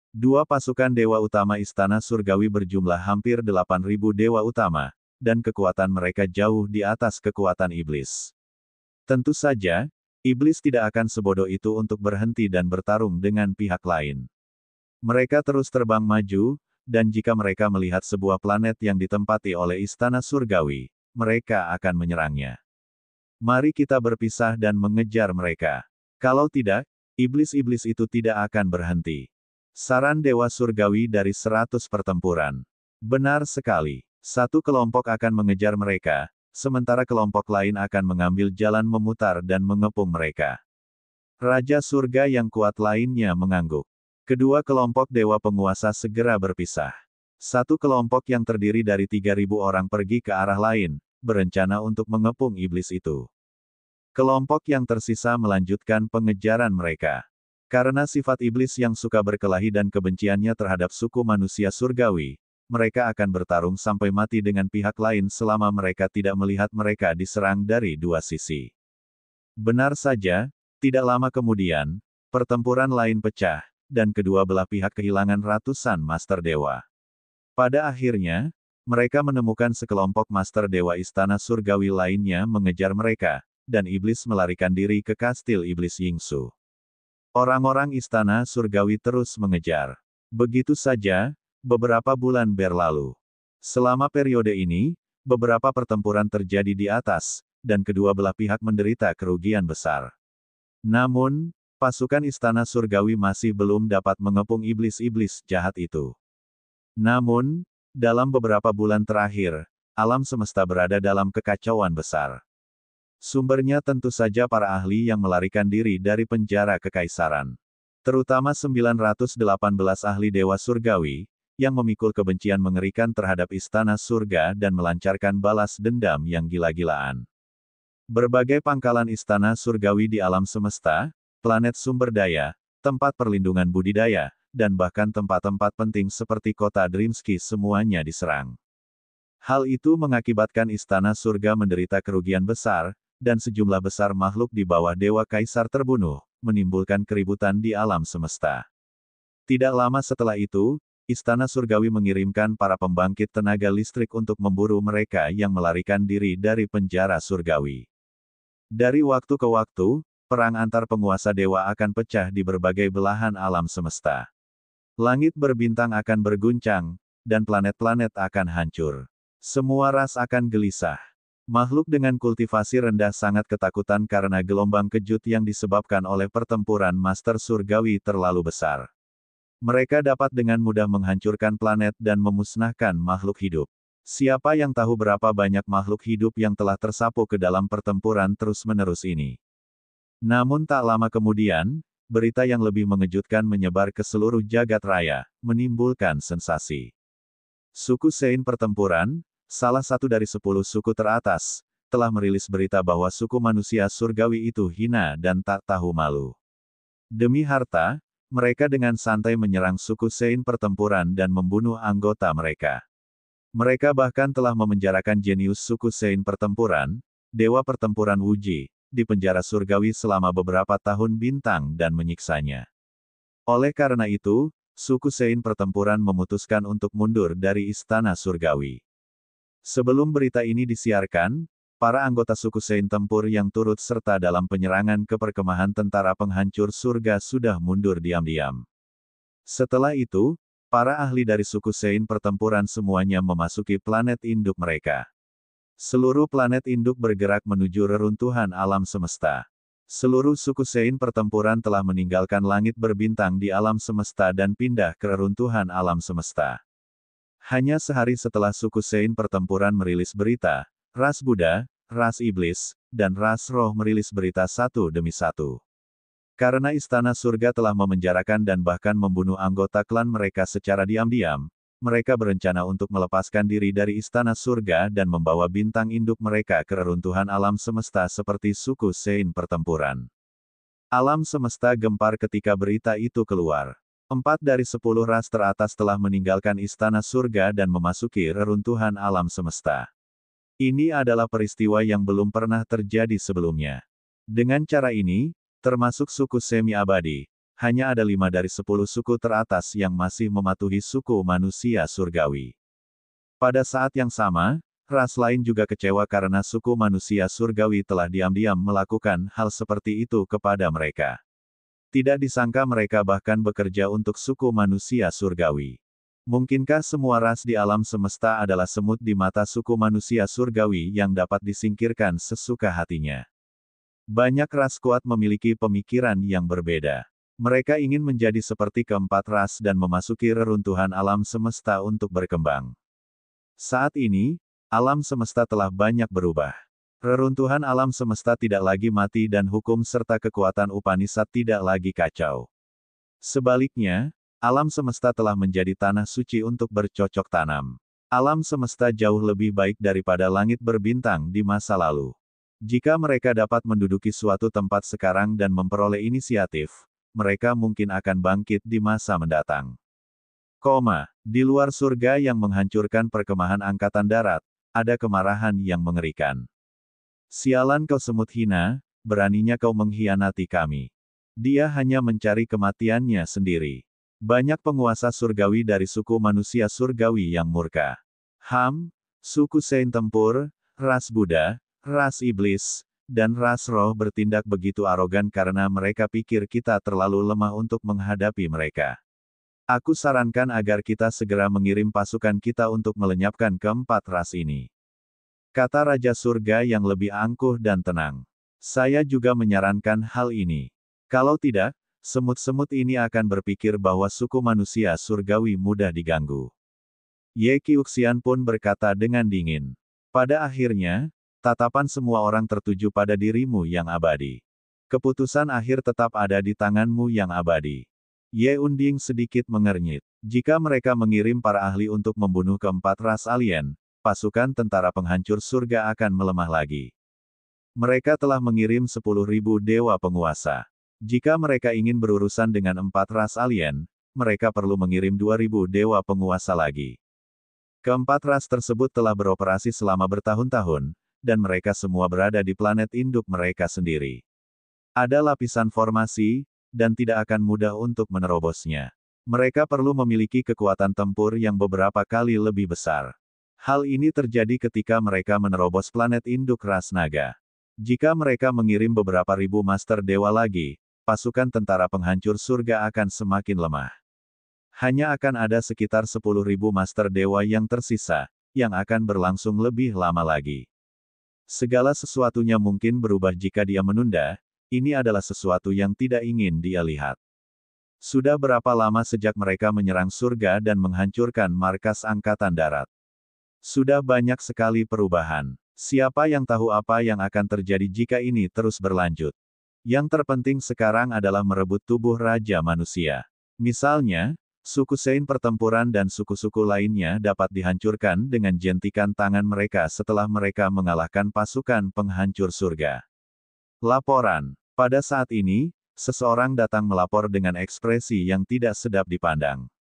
Dua pasukan Dewa Utama Istana Surgawi berjumlah hampir 8.000 Dewa Utama, dan kekuatan mereka jauh di atas kekuatan iblis. Tentu saja, iblis tidak akan sebodoh itu untuk berhenti dan bertarung dengan pihak lain. Mereka terus terbang maju, dan jika mereka melihat sebuah planet yang ditempati oleh Istana Surgawi, mereka akan menyerangnya. Mari kita berpisah dan mengejar mereka. Kalau tidak, iblis-iblis itu tidak akan berhenti. Saran Dewa Surgawi dari 100 pertempuran. Benar sekali. Satu kelompok akan mengejar mereka, sementara kelompok lain akan mengambil jalan memutar dan mengepung mereka. Raja Surga yang kuat lainnya mengangguk. Kedua kelompok dewa penguasa segera berpisah. Satu kelompok yang terdiri dari 3.000 orang pergi ke arah lain, berencana untuk mengepung iblis itu. Kelompok yang tersisa melanjutkan pengejaran mereka. Karena sifat iblis yang suka berkelahi dan kebenciannya terhadap suku manusia surgawi, mereka akan bertarung sampai mati dengan pihak lain selama mereka tidak melihat mereka diserang dari dua sisi. Benar saja, tidak lama kemudian, pertempuran lain pecah, dan kedua belah pihak kehilangan ratusan Master Dewa. Pada akhirnya, mereka menemukan sekelompok Master Dewa Istana Surgawi lainnya mengejar mereka, dan iblis melarikan diri ke kastil iblis Yingsu. Orang-orang Istana Surgawi terus mengejar. Begitu saja, beberapa bulan berlalu. Selama periode ini, beberapa pertempuran terjadi di atas, dan kedua belah pihak menderita kerugian besar. Namun, pasukan Istana Surgawi masih belum dapat mengepung iblis-iblis jahat itu. Namun, dalam beberapa bulan terakhir, alam semesta berada dalam kekacauan besar. Sumbernya tentu saja para ahli yang melarikan diri dari penjara kekaisaran. Terutama 918 ahli Dewa Surgawi, yang memikul kebencian mengerikan terhadap Istana Surga dan melancarkan balas dendam yang gila-gilaan. Berbagai pangkalan Istana Surgawi di alam semesta, planet sumber daya, tempat perlindungan budidaya, dan bahkan tempat-tempat penting seperti kota Dreamsky semuanya diserang. Hal itu mengakibatkan Istana Surga menderita kerugian besar, dan sejumlah besar makhluk di bawah Dewa Kaisar terbunuh, menimbulkan keributan di alam semesta. Tidak lama setelah itu, Istana Surgawi mengirimkan para pembangkit tenaga listrik untuk memburu mereka yang melarikan diri dari penjara surgawi. Dari waktu ke waktu, perang antar penguasa dewa akan pecah di berbagai belahan alam semesta. Langit berbintang akan berguncang, dan planet-planet akan hancur. Semua ras akan gelisah. Makhluk dengan kultivasi rendah sangat ketakutan karena gelombang kejut yang disebabkan oleh pertempuran Master Surgawi terlalu besar. Mereka dapat dengan mudah menghancurkan planet dan memusnahkan makhluk hidup. Siapa yang tahu berapa banyak makhluk hidup yang telah tersapu ke dalam pertempuran terus-menerus ini. Namun tak lama kemudian, berita yang lebih mengejutkan menyebar ke seluruh jagat raya, menimbulkan sensasi. Suku Sein Pertempuran, salah satu dari 10 suku teratas, telah merilis berita bahwa suku manusia surgawi itu hina dan tak tahu malu. Demi harta, mereka dengan santai menyerang suku Sein Pertempuran dan membunuh anggota mereka. Mereka bahkan telah memenjarakan jenius suku Sein Pertempuran, Dewa Pertempuran Wuji, di penjara surgawi selama beberapa tahun bintang dan menyiksanya. Oleh karena itu, suku Sein Pertempuran memutuskan untuk mundur dari Istana Surgawi. Sebelum berita ini disiarkan, para anggota suku Sein Tempur yang turut serta dalam penyerangan ke perkemahan tentara penghancur surga sudah mundur diam-diam. Setelah itu, para ahli dari suku Sein Pertempuran semuanya memasuki planet induk mereka. Seluruh planet induk bergerak menuju reruntuhan alam semesta. Seluruh suku Sein Pertempuran telah meninggalkan langit berbintang di alam semesta dan pindah ke reruntuhan alam semesta. Hanya sehari setelah suku Sein pertempuran merilis berita, ras Buddha, ras iblis, dan ras roh merilis berita satu demi satu. Karena istana surga telah memenjarakan dan bahkan membunuh anggota klan mereka secara diam-diam, mereka berencana untuk melepaskan diri dari istana surga dan membawa bintang induk mereka ke reruntuhan alam semesta seperti suku Sein pertempuran. Alam semesta gempar ketika berita itu keluar. 4 dari 10 ras teratas telah meninggalkan istana surga dan memasuki reruntuhan alam semesta. Ini adalah peristiwa yang belum pernah terjadi sebelumnya. Dengan cara ini, termasuk suku semi-abadi, hanya ada 5 dari 10 suku teratas yang masih mematuhi suku manusia surgawi. Pada saat yang sama, ras lain juga kecewa karena suku manusia surgawi telah diam-diam melakukan hal seperti itu kepada mereka. Tidak disangka mereka bahkan bekerja untuk suku manusia surgawi. Mungkinkah semua ras di alam semesta adalah semut di mata suku manusia surgawi yang dapat disingkirkan sesuka hatinya? Banyak ras kuat memiliki pemikiran yang berbeda. Mereka ingin menjadi seperti keempat ras dan memasuki reruntuhan alam semesta untuk berkembang. Saat ini, alam semesta telah banyak berubah. Reruntuhan alam semesta tidak lagi mati dan hukum serta kekuatan Upanishad tidak lagi kacau. Sebaliknya, alam semesta telah menjadi tanah suci untuk bercocok tanam. Alam semesta jauh lebih baik daripada langit berbintang di masa lalu. Jika mereka dapat menduduki suatu tempat sekarang dan memperoleh inisiatif, mereka mungkin akan bangkit di masa mendatang. Di luar surga yang menghancurkan perkemahan angkatan darat, ada kemarahan yang mengerikan. Sialan kau semut hina, beraninya kau mengkhianati kami. Dia hanya mencari kematiannya sendiri. Banyak penguasa surgawi dari suku manusia surgawi yang murka. Suku Sein tempur, ras Buddha, ras iblis, dan ras roh bertindak begitu arogan karena mereka pikir kita terlalu lemah untuk menghadapi mereka. Aku sarankan agar kita segera mengirim pasukan kita untuk melenyapkan keempat ras ini. Kata Raja Surga yang lebih angkuh dan tenang. Saya juga menyarankan hal ini. Kalau tidak, semut-semut ini akan berpikir bahwa suku manusia surgawi mudah diganggu. Ye Qiuxian pun berkata dengan dingin. Pada akhirnya, tatapan semua orang tertuju pada dirimu yang abadi. Keputusan akhir tetap ada di tanganmu yang abadi. Ye Unding sedikit mengernyit. Jika mereka mengirim para ahli untuk membunuh keempat ras alien, pasukan tentara penghancur surga akan melemah lagi. Mereka telah mengirim 10.000 dewa penguasa. Jika mereka ingin berurusan dengan 4 ras alien, mereka perlu mengirim 2.000 dewa penguasa lagi. Keempat ras tersebut telah beroperasi selama bertahun-tahun, dan mereka semua berada di planet induk mereka sendiri. Ada lapisan formasi, dan tidak akan mudah untuk menerobosnya. Mereka perlu memiliki kekuatan tempur yang beberapa kali lebih besar. Hal ini terjadi ketika mereka menerobos planet induk ras naga. Jika mereka mengirim beberapa ribu master dewa lagi, pasukan tentara penghancur surga akan semakin lemah. Hanya akan ada sekitar 10.000 master dewa yang tersisa, yang akan berlangsung lebih lama lagi. Segala sesuatunya mungkin berubah jika dia menunda, ini adalah sesuatu yang tidak ingin dia lihat. Sudah berapa lama sejak mereka menyerang surga dan menghancurkan markas angkatan darat? Sudah banyak sekali perubahan. Siapa yang tahu apa yang akan terjadi jika ini terus berlanjut? Yang terpenting sekarang adalah merebut tubuh Raja Manusia. Misalnya, suku Sein pertempuran dan suku-suku lainnya dapat dihancurkan dengan jentikan tangan mereka setelah mereka mengalahkan pasukan penghancur surga. Laporan. Pada saat ini, seseorang datang melapor dengan ekspresi yang tidak sedap dipandang.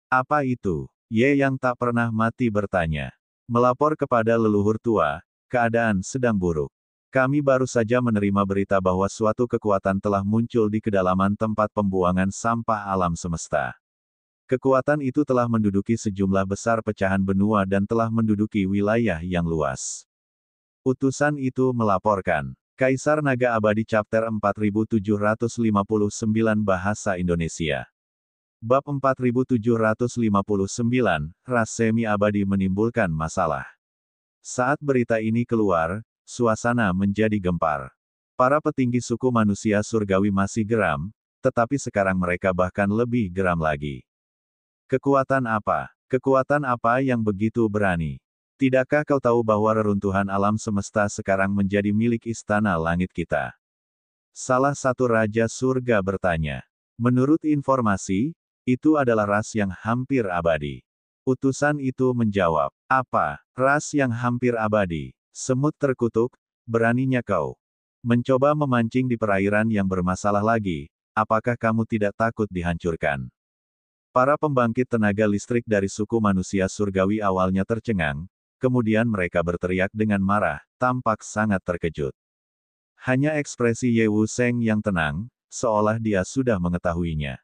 Apa itu? Ye yang tak pernah mati bertanya. Melapor kepada leluhur tua, keadaan sedang buruk. Kami baru saja menerima berita bahwa suatu kekuatan telah muncul di kedalaman tempat pembuangan sampah alam semesta. Kekuatan itu telah menduduki sejumlah besar pecahan benua dan telah menduduki wilayah yang luas. Utusan itu melaporkan. Kaisar Naga Abadi Chapter 4759 Bahasa Indonesia. Bab 4759, Ras Semi-Abadi menimbulkan masalah. Saat berita ini keluar, suasana menjadi gempar. Para petinggi suku manusia surgawi masih geram, tetapi sekarang mereka bahkan lebih geram lagi. Kekuatan apa? Kekuatan apa yang begitu berani? Tidakkah kau tahu bahwa reruntuhan alam semesta sekarang menjadi milik istana langit kita? Salah satu Raja Surga bertanya. Menurut informasi, itu adalah ras yang hampir abadi. Utusan itu menjawab, apa? Ras yang hampir abadi? Semut terkutuk, beraninya kau mencoba memancing di perairan yang bermasalah lagi, apakah kamu tidak takut dihancurkan? Para pembangkit tenaga listrik dari suku manusia surgawi awalnya tercengang, kemudian mereka berteriak dengan marah, tampak sangat terkejut. Hanya ekspresi Ye Wu Seng yang tenang, seolah dia sudah mengetahuinya.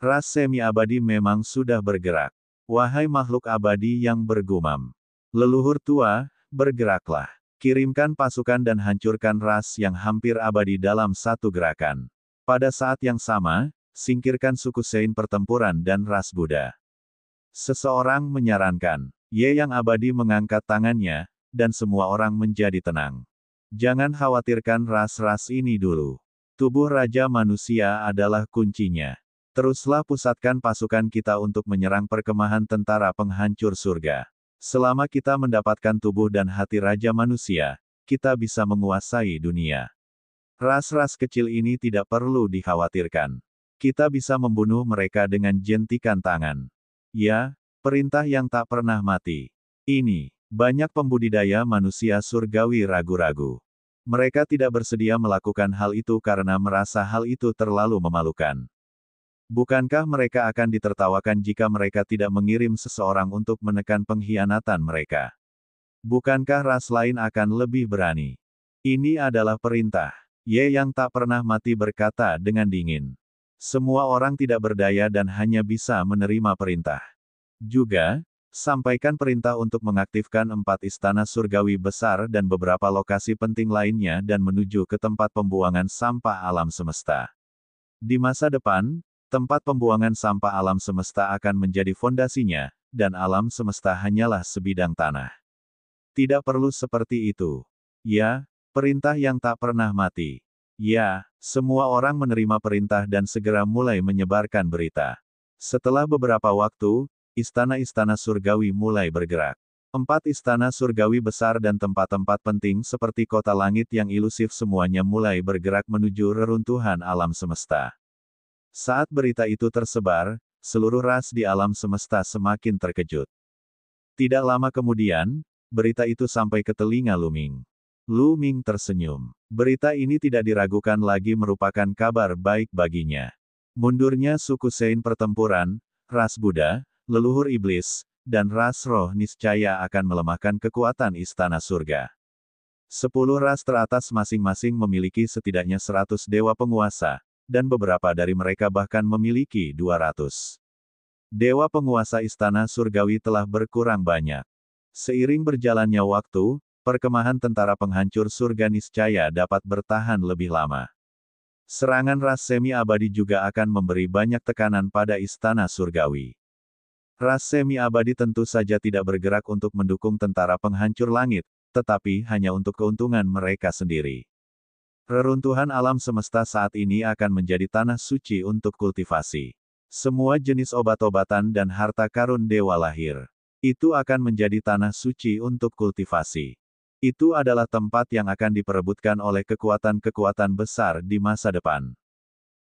Ras semi-abadi memang sudah bergerak. Wahai makhluk abadi yang bergumam. Leluhur tua, bergeraklah. Kirimkan pasukan dan hancurkan ras yang hampir abadi dalam satu gerakan. Pada saat yang sama, singkirkan suku Sein pertempuran dan ras Buddha. Seseorang menyarankan. Ye yang abadi mengangkat tangannya, dan semua orang menjadi tenang. Jangan khawatirkan ras-ras ini dulu. Tubuh Raja Manusia adalah kuncinya. Teruslah pusatkan pasukan kita untuk menyerang perkemahan tentara penghancur surga. Selama kita mendapatkan tubuh dan hati Raja Manusia, kita bisa menguasai dunia. Ras-ras kecil ini tidak perlu dikhawatirkan. Kita bisa membunuh mereka dengan jentikan tangan. Ya, perintah yang tak pernah mati. Ini, banyak pembudidaya manusia surgawi ragu-ragu. Mereka tidak bersedia melakukan hal itu karena merasa hal itu terlalu memalukan. Bukankah mereka akan ditertawakan jika mereka tidak mengirim seseorang untuk menekan pengkhianatan mereka? Bukankah ras lain akan lebih berani? Ini adalah perintah. Ye yang tak pernah mati berkata dengan dingin. Semua orang tidak berdaya dan hanya bisa menerima perintah. Juga, sampaikan perintah untuk mengaktifkan 4 istana surgawi besar dan beberapa lokasi penting lainnya dan menuju ke tempat pembuangan sampah alam semesta. Di masa depan, tempat pembuangan sampah alam semesta akan menjadi fondasinya, dan alam semesta hanyalah sebidang tanah. Tidak perlu seperti itu. Ya, perintah yang tak pernah mati. Ya, semua orang menerima perintah dan segera mulai menyebarkan berita. Setelah beberapa waktu, istana-istana surgawi mulai bergerak. 4 istana surgawi besar dan tempat-tempat penting seperti kota langit yang ilusif semuanya mulai bergerak menuju reruntuhan alam semesta. Saat berita itu tersebar, seluruh ras di alam semesta semakin terkejut. Tidak lama kemudian, berita itu sampai ke telinga Lu Ming. Lu Ming tersenyum. Berita ini tidak diragukan lagi merupakan kabar baik baginya. Mundurnya suku Sein pertempuran, ras Buddha, leluhur iblis, dan ras roh niscaya akan melemahkan kekuatan istana surga. 10 ras teratas masing-masing memiliki setidaknya 100 dewa penguasa, dan beberapa dari mereka bahkan memiliki 200. Dewa penguasa istana surgawi telah berkurang banyak. Seiring berjalannya waktu, perkemahan tentara penghancur surga niscaya dapat bertahan lebih lama. Serangan ras semi-abadi juga akan memberi banyak tekanan pada istana surgawi. Ras semi-abadi tentu saja tidak bergerak untuk mendukung tentara penghancur langit, tetapi hanya untuk keuntungan mereka sendiri. Reruntuhan alam semesta saat ini akan menjadi tanah suci untuk kultivasi. Semua jenis obat-obatan dan harta karun dewa lahir. Itu akan menjadi tanah suci untuk kultivasi. Itu adalah tempat yang akan diperebutkan oleh kekuatan-kekuatan besar di masa depan.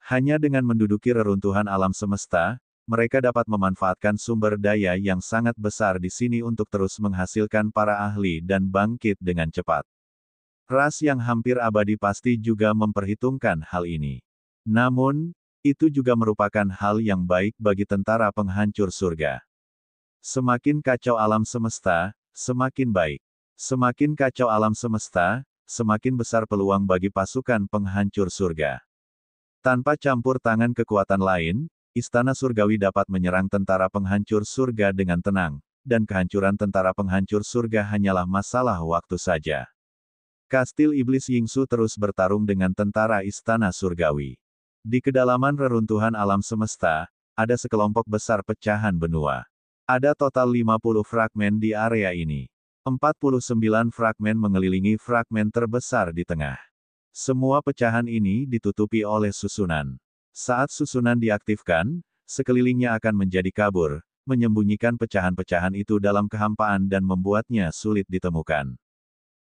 Hanya dengan menduduki reruntuhan alam semesta, mereka dapat memanfaatkan sumber daya yang sangat besar di sini untuk terus menghasilkan para ahli dan bangkit dengan cepat. Ras yang hampir abadi pasti juga memperhitungkan hal ini. Namun, itu juga merupakan hal yang baik bagi tentara penghancur surga. Semakin kacau alam semesta, semakin baik. Semakin kacau alam semesta, semakin besar peluang bagi pasukan penghancur surga. Tanpa campur tangan kekuatan lain, istana surgawi dapat menyerang tentara penghancur surga dengan tenang, dan kehancuran tentara penghancur surga hanyalah masalah waktu saja. Kastil Iblis Yingsu terus bertarung dengan tentara istana surgawi. Di kedalaman reruntuhan alam semesta, ada sekelompok besar pecahan benua. Ada total 50 fragmen di area ini. 49 fragmen mengelilingi fragmen terbesar di tengah. Semua pecahan ini ditutupi oleh susunan. Saat susunan diaktifkan, sekelilingnya akan menjadi kabur, menyembunyikan pecahan-pecahan itu dalam kehampaan dan membuatnya sulit ditemukan.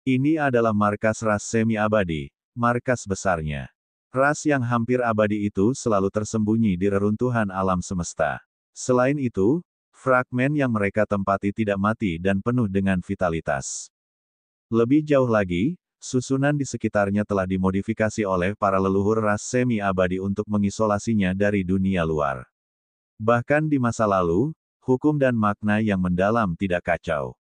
Ini adalah markas ras semi-abadi, markas besarnya. Ras yang hampir abadi itu selalu tersembunyi di reruntuhan alam semesta. Selain itu, fragmen yang mereka tempati tidak mati dan penuh dengan vitalitas. Lebih jauh lagi, susunan di sekitarnya telah dimodifikasi oleh para leluhur ras semi-abadi untuk mengisolasinya dari dunia luar. Bahkan di masa lalu, hukum dan makna yang mendalam tidak kacau.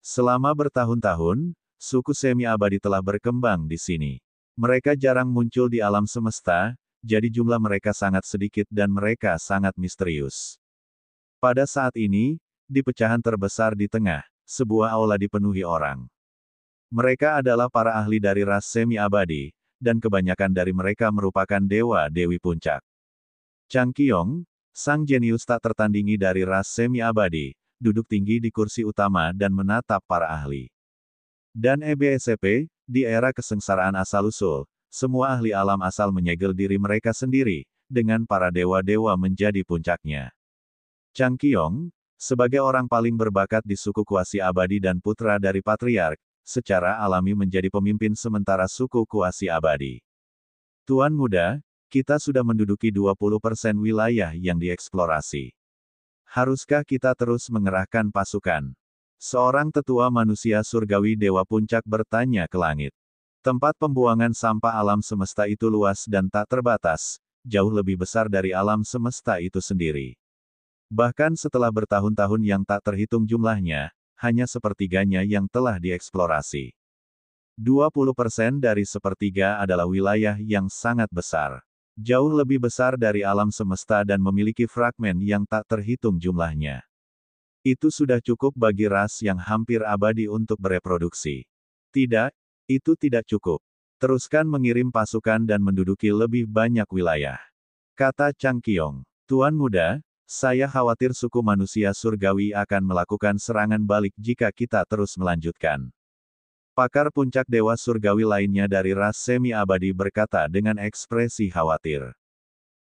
Selama bertahun-tahun, suku semi-abadi telah berkembang di sini. Mereka jarang muncul di alam semesta, jadi jumlah mereka sangat sedikit dan mereka sangat misterius. Pada saat ini, di pecahan terbesar di tengah, sebuah aula dipenuhi orang. Mereka adalah para ahli dari ras semi-abadi, dan kebanyakan dari mereka merupakan dewa-dewi puncak. Chang Qiong, sang jenius tak tertandingi dari ras semi-abadi, duduk tinggi di kursi utama dan menatap para ahli. Dan EBSCP, di era kesengsaraan asal-usul, semua ahli alam asal menyegel diri mereka sendiri, dengan para dewa-dewa menjadi puncaknya. Chang Qiong, sebagai orang paling berbakat di suku Kuasi Abadi dan putra dari Patriark, secara alami menjadi pemimpin sementara suku Kuasi Abadi. Tuan Muda, kita sudah menduduki 20% wilayah yang dieksplorasi. Haruskah kita terus mengerahkan pasukan? Seorang tetua manusia surgawi Dewa Puncak bertanya ke langit. Tempat pembuangan sampah alam semesta itu luas dan tak terbatas, jauh lebih besar dari alam semesta itu sendiri. Bahkan setelah bertahun-tahun yang tak terhitung jumlahnya, hanya sepertiganya yang telah dieksplorasi. 20% dari sepertiga adalah wilayah yang sangat besar. Jauh lebih besar dari alam semesta dan memiliki fragmen yang tak terhitung jumlahnya. Itu sudah cukup bagi ras yang hampir abadi untuk bereproduksi. Tidak, itu tidak cukup. Teruskan mengirim pasukan dan menduduki lebih banyak wilayah. Kata Chang Qiong. Tuan Muda, saya khawatir suku manusia surgawi akan melakukan serangan balik jika kita terus melanjutkan. Pakar puncak dewa surgawi lainnya dari ras semi-abadi berkata dengan ekspresi khawatir.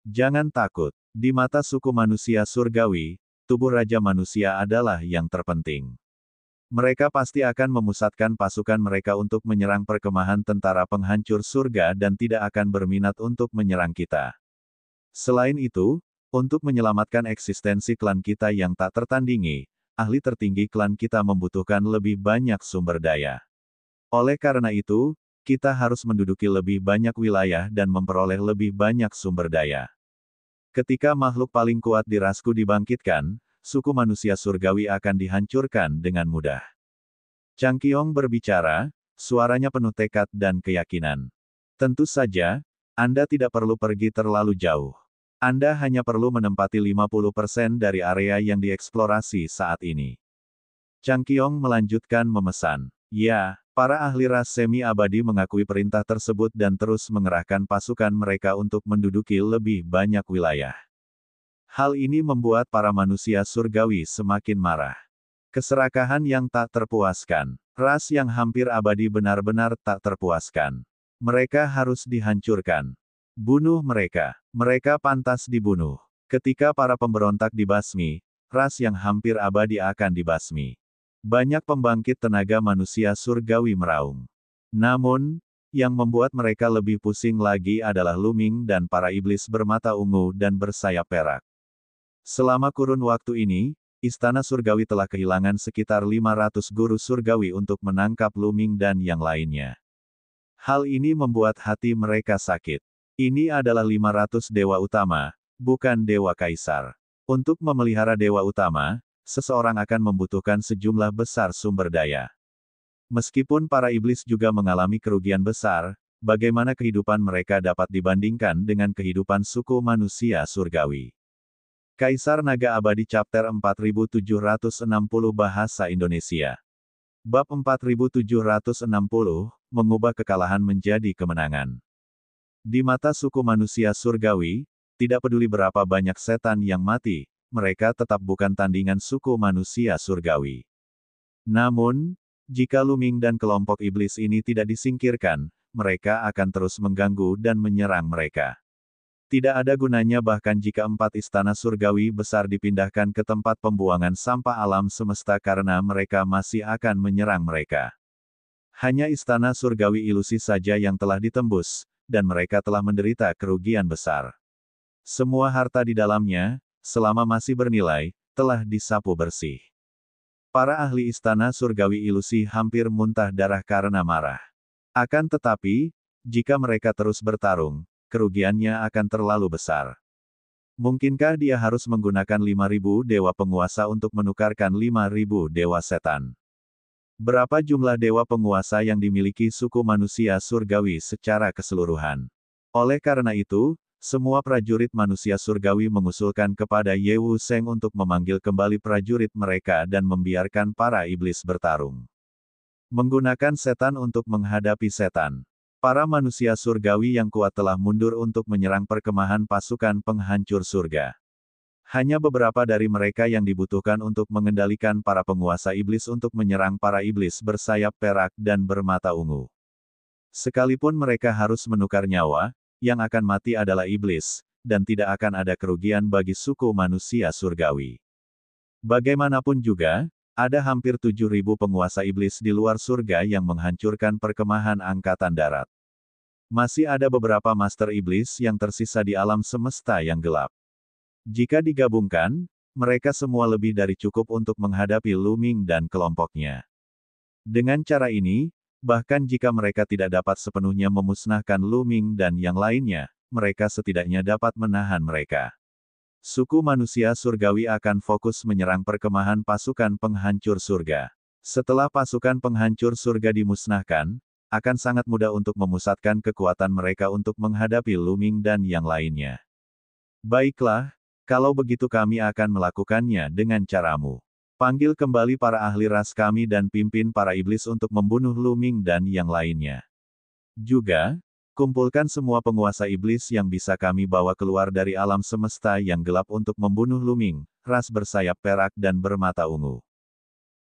Jangan takut, di mata suku manusia surgawi, tubuh raja manusia adalah yang terpenting. Mereka pasti akan memusatkan pasukan mereka untuk menyerang perkemahan tentara penghancur surga dan tidak akan berminat untuk menyerang kita. Selain itu, untuk menyelamatkan eksistensi klan kita yang tak tertandingi, ahli tertinggi klan kita membutuhkan lebih banyak sumber daya. Oleh karena itu, kita harus menduduki lebih banyak wilayah dan memperoleh lebih banyak sumber daya. Ketika makhluk paling kuat di rasku dibangkitkan, suku manusia surgawi akan dihancurkan dengan mudah. Chang Qiong berbicara, suaranya penuh tekad dan keyakinan. Tentu saja, Anda tidak perlu pergi terlalu jauh. Anda hanya perlu menempati 50% dari area yang dieksplorasi saat ini. Chang Qiong melanjutkan memesan. Ya, para ahli ras semi-abadi mengakui perintah tersebut dan terus mengerahkan pasukan mereka untuk menduduki lebih banyak wilayah. Hal ini membuat para manusia surgawi semakin marah. Keserakahan yang tak terpuaskan. Ras yang hampir abadi benar-benar tak terpuaskan. Mereka harus dihancurkan. Bunuh mereka. Mereka pantas dibunuh. Ketika para pemberontak dibasmi, ras yang hampir abadi akan dibasmi. Banyak pembangkit tenaga manusia surgawi meraung. Namun, yang membuat mereka lebih pusing lagi adalah Luming dan para iblis bermata ungu dan bersayap perak. Selama kurun waktu ini, Istana Surgawi telah kehilangan sekitar 500 guru surgawi untuk menangkap Luming dan yang lainnya. Hal ini membuat hati mereka sakit. Ini adalah 500 dewa utama, bukan dewa kaisar. Untuk memelihara dewa utama, seseorang akan membutuhkan sejumlah besar sumber daya. Meskipun para iblis juga mengalami kerugian besar, bagaimana kehidupan mereka dapat dibandingkan dengan kehidupan suku manusia surgawi? Kaisar Naga Abadi Chapter 4760 Bahasa Indonesia. Bab 4760, mengubah kekalahan menjadi kemenangan. Di mata suku manusia surgawi, tidak peduli berapa banyak setan yang mati, mereka tetap bukan tandingan suku manusia surgawi. Namun, jika Luming dan kelompok iblis ini tidak disingkirkan, mereka akan terus mengganggu dan menyerang mereka. Tidak ada gunanya bahkan jika 4 istana surgawi besar dipindahkan ke tempat pembuangan sampah alam semesta karena mereka masih akan menyerang mereka. Hanya istana surgawi ilusi saja yang telah ditembus, dan mereka telah menderita kerugian besar. Semua harta di dalamnya, selama masih bernilai, telah disapu bersih. Para ahli istana surgawi ilusi hampir muntah darah karena marah. Akan tetapi, jika mereka terus bertarung, kerugiannya akan terlalu besar. Mungkinkah dia harus menggunakan 5.000 dewa penguasa untuk menukarkan 5.000 dewa setan? Berapa jumlah dewa penguasa yang dimiliki suku manusia surgawi secara keseluruhan? Oleh karena itu, semua prajurit manusia surgawi mengusulkan kepada Ye Wu Seng untuk memanggil kembali prajurit mereka dan membiarkan para iblis bertarung. Menggunakan setan untuk menghadapi setan. Para manusia surgawi yang kuat telah mundur untuk menyerang perkemahan pasukan penghancur surga. Hanya beberapa dari mereka yang dibutuhkan untuk mengendalikan para penguasa iblis untuk menyerang para iblis bersayap perak dan bermata ungu. Sekalipun mereka harus menukar nyawa, yang akan mati adalah iblis, dan tidak akan ada kerugian bagi suku manusia surgawi. Bagaimanapun juga, ada hampir 7.000 penguasa iblis di luar surga yang menghancurkan perkemahan angkatan darat. Masih ada beberapa master iblis yang tersisa di alam semesta yang gelap. Jika digabungkan, mereka semua lebih dari cukup untuk menghadapi Lu Ming dan kelompoknya. Dengan cara ini, bahkan jika mereka tidak dapat sepenuhnya memusnahkan Lu Ming dan yang lainnya, mereka setidaknya dapat menahan mereka. Suku manusia surgawi akan fokus menyerang perkemahan pasukan penghancur surga. Setelah pasukan penghancur surga dimusnahkan, akan sangat mudah untuk memusatkan kekuatan mereka untuk menghadapi Lu Ming dan yang lainnya. Baiklah, kalau begitu kami akan melakukannya dengan caramu. Panggil kembali para ahli ras kami dan pimpin para iblis untuk membunuh Lu Ming dan yang lainnya. Juga, kumpulkan semua penguasa iblis yang bisa kami bawa keluar dari alam semesta yang gelap untuk membunuh Lu Ming, ras bersayap perak dan bermata ungu.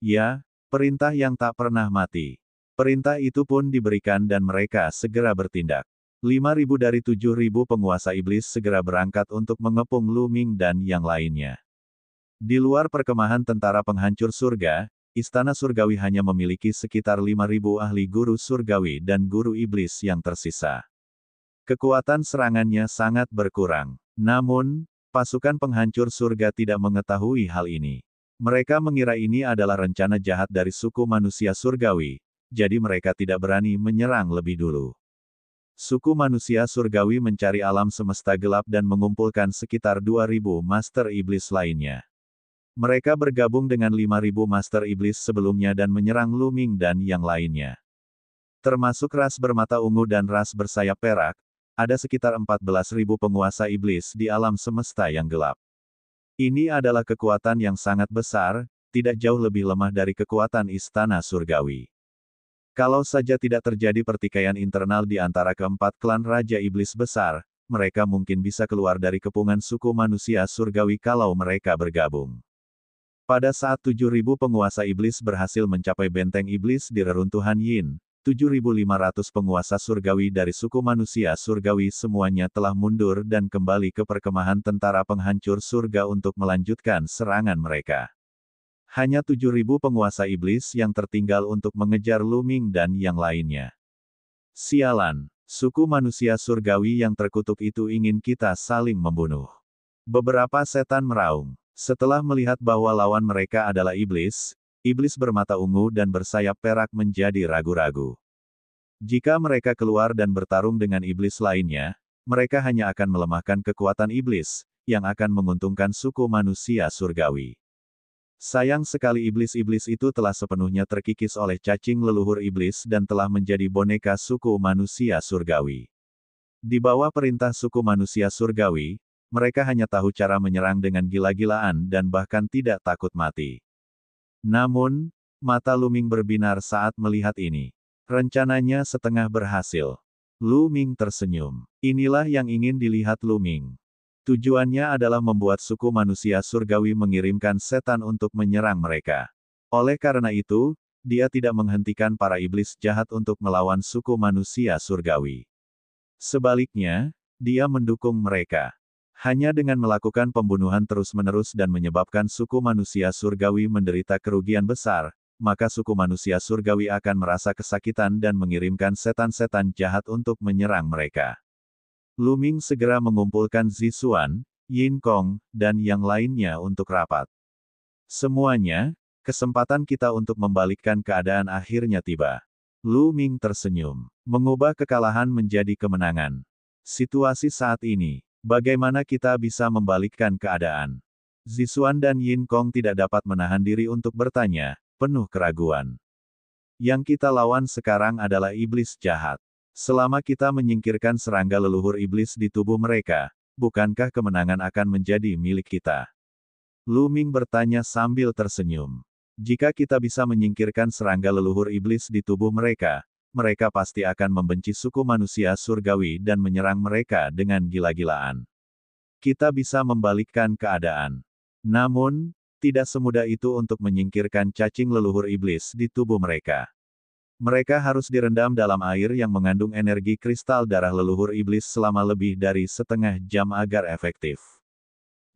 Ya, perintah yang tak pernah mati. Perintah itu pun diberikan dan mereka segera bertindak. 5.000 dari 7.000 penguasa iblis segera berangkat untuk mengepung Lu Ming dan yang lainnya. Di luar perkemahan tentara penghancur surga, Istana Surgawi hanya memiliki sekitar 5.000 ahli guru surgawi dan guru iblis yang tersisa. Kekuatan serangannya sangat berkurang. Namun, pasukan penghancur surga tidak mengetahui hal ini. Mereka mengira ini adalah rencana jahat dari suku manusia surgawi, jadi mereka tidak berani menyerang lebih dulu. Suku manusia surgawi mencari alam semesta gelap dan mengumpulkan sekitar 2.000 master iblis lainnya. Mereka bergabung dengan 5.000 master iblis sebelumnya dan menyerang Lu Ming dan yang lainnya. Termasuk ras bermata ungu dan ras bersayap perak, ada sekitar 14.000 penguasa iblis di alam semesta yang gelap. Ini adalah kekuatan yang sangat besar, tidak jauh lebih lemah dari kekuatan istana surgawi. Kalau saja tidak terjadi pertikaian internal di antara keempat klan Raja Iblis Besar, mereka mungkin bisa keluar dari kepungan suku manusia surgawi kalau mereka bergabung. Pada saat 7.000 penguasa iblis berhasil mencapai benteng iblis di reruntuhan Yin, 7.500 penguasa surgawi dari suku manusia surgawi semuanya telah mundur dan kembali ke perkemahan tentara penghancur surga untuk melanjutkan serangan mereka. Hanya 7.000 penguasa iblis yang tertinggal untuk mengejar Lu Ming dan yang lainnya. Sialan, suku manusia surgawi yang terkutuk itu ingin kita saling membunuh. Beberapa setan meraung. Setelah melihat bahwa lawan mereka adalah iblis, iblis bermata ungu dan bersayap perak menjadi ragu-ragu. Jika mereka keluar dan bertarung dengan iblis lainnya, mereka hanya akan melemahkan kekuatan iblis, yang akan menguntungkan suku manusia surgawi. Sayang sekali iblis-iblis itu telah sepenuhnya terkikis oleh cacing leluhur iblis dan telah menjadi boneka suku manusia surgawi. Di bawah perintah suku manusia surgawi, mereka hanya tahu cara menyerang dengan gila-gilaan dan bahkan tidak takut mati. Namun, mata Lu Ming berbinar saat melihat ini. Rencananya setengah berhasil. Lu Ming tersenyum. Inilah yang ingin dilihat Lu Ming. Tujuannya adalah membuat suku manusia surgawi mengirimkan setan untuk menyerang mereka. Oleh karena itu, dia tidak menghentikan para iblis jahat untuk melawan suku manusia surgawi. Sebaliknya, dia mendukung mereka. Hanya dengan melakukan pembunuhan terus-menerus dan menyebabkan suku manusia surgawi menderita kerugian besar, maka suku manusia surgawi akan merasa kesakitan dan mengirimkan setan-setan jahat untuk menyerang mereka. Lu Ming segera mengumpulkan Zixuan, Yin Kong, dan yang lainnya untuk rapat. Semuanya, kesempatan kita untuk membalikkan keadaan akhirnya tiba. Lu Ming tersenyum, mengubah kekalahan menjadi kemenangan. Situasi saat ini, bagaimana kita bisa membalikkan keadaan? Zixuan dan Yin Kong tidak dapat menahan diri untuk bertanya, penuh keraguan. Yang kita lawan sekarang adalah iblis jahat. Selama kita menyingkirkan serangga leluhur iblis di tubuh mereka, bukankah kemenangan akan menjadi milik kita? Lu Ming bertanya sambil tersenyum. Jika kita bisa menyingkirkan serangga leluhur iblis di tubuh mereka, mereka pasti akan membenci suku manusia surgawi dan menyerang mereka dengan gila-gilaan. Kita bisa membalikkan keadaan. Namun, tidak semudah itu untuk menyingkirkan cacing leluhur iblis di tubuh mereka. Mereka harus direndam dalam air yang mengandung energi kristal darah leluhur iblis selama lebih dari setengah jam agar efektif.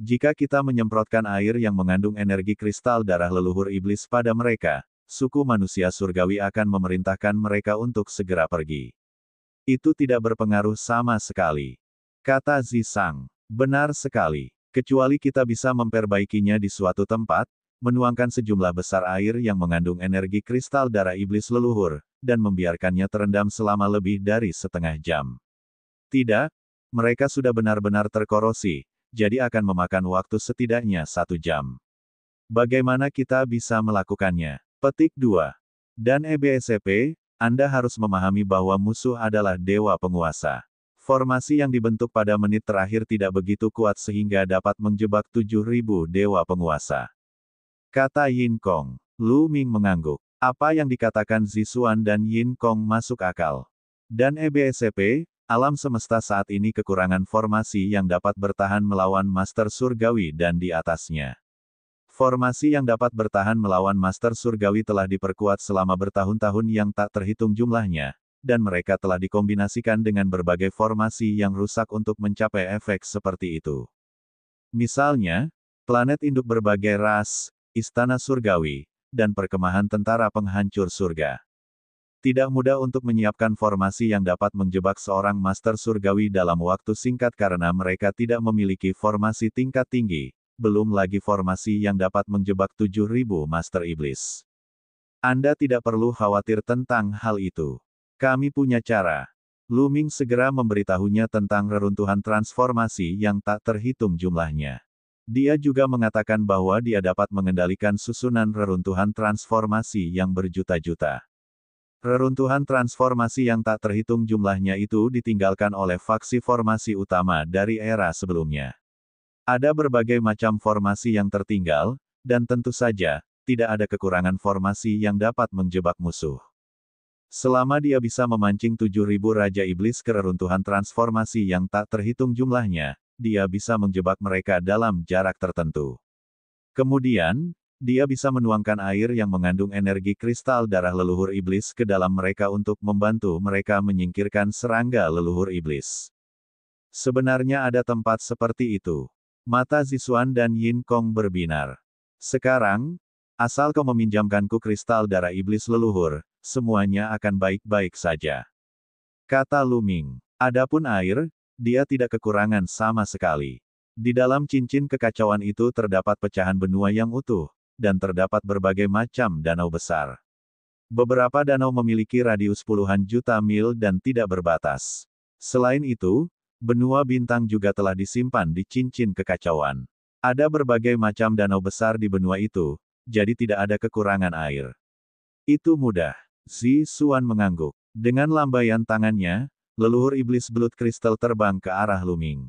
Jika kita menyemprotkan air yang mengandung energi kristal darah leluhur iblis pada mereka, suku manusia surgawi akan memerintahkan mereka untuk segera pergi. Itu tidak berpengaruh sama sekali. Kata Zisang, benar sekali. Kecuali kita bisa memperbaikinya di suatu tempat, menuangkan sejumlah besar air yang mengandung energi kristal darah iblis leluhur, dan membiarkannya terendam selama lebih dari setengah jam. Tidak, mereka sudah benar-benar terkorosi, jadi akan memakan waktu setidaknya 1 jam. Bagaimana kita bisa melakukannya? Petik 2. Dan EBSCP, Anda harus memahami bahwa musuh adalah dewa penguasa. Formasi yang dibentuk pada menit terakhir tidak begitu kuat sehingga dapat menjebak 7.000 dewa penguasa. Kata Yin Kong. Lu Ming mengangguk. Apa yang dikatakan Zixuan dan Yin Kong masuk akal. Dan EBSCP, alam semesta saat ini kekurangan formasi yang dapat bertahan melawan Master Surgawi dan di atasnya. Formasi yang dapat bertahan melawan Master Surgawi telah diperkuat selama bertahun-tahun yang tak terhitung jumlahnya, dan mereka telah dikombinasikan dengan berbagai formasi yang rusak untuk mencapai efek seperti itu. Misalnya, planet induk berbagai ras, istana surgawi, dan perkemahan tentara penghancur surga. Tidak mudah untuk menyiapkan formasi yang dapat menjebak seorang master surgawi dalam waktu singkat karena mereka tidak memiliki formasi tingkat tinggi, belum lagi formasi yang dapat menjebak 7.000 master iblis. Anda tidak perlu khawatir tentang hal itu. Kami punya cara. Lu Ming segera memberitahunya tentang reruntuhan transformasi yang tak terhitung jumlahnya. Dia juga mengatakan bahwa dia dapat mengendalikan susunan reruntuhan transformasi yang berjuta-juta. Reruntuhan transformasi yang tak terhitung jumlahnya itu ditinggalkan oleh faksi formasi utama dari era sebelumnya. Ada berbagai macam formasi yang tertinggal, dan tentu saja, tidak ada kekurangan formasi yang dapat menjebak musuh. Selama dia bisa memancing 7.000 Raja Iblis ke reruntuhan transformasi yang tak terhitung jumlahnya, dia bisa menjebak mereka dalam jarak tertentu. Kemudian, dia bisa menuangkan air yang mengandung energi kristal darah leluhur iblis ke dalam mereka untuk membantu mereka menyingkirkan serangga leluhur iblis. Sebenarnya ada tempat seperti itu. Mata Zixuan dan Yin Kong berbinar. Sekarang, asal kau meminjamkanku kristal darah iblis leluhur, semuanya akan baik-baik saja. Kata Lu Ming. Adapun air, dia tidak kekurangan sama sekali. Di dalam cincin kekacauan itu terdapat pecahan benua yang utuh, dan terdapat berbagai macam danau besar. Beberapa danau memiliki radius puluhan juta mil dan tidak berbatas. Selain itu, benua bintang juga telah disimpan di cincin kekacauan. Ada berbagai macam danau besar di benua itu, jadi tidak ada kekurangan air. Itu mudah. Zixuan mengangguk. Dengan lambaian tangannya, leluhur iblis belut kristal terbang ke arah Lu Ming.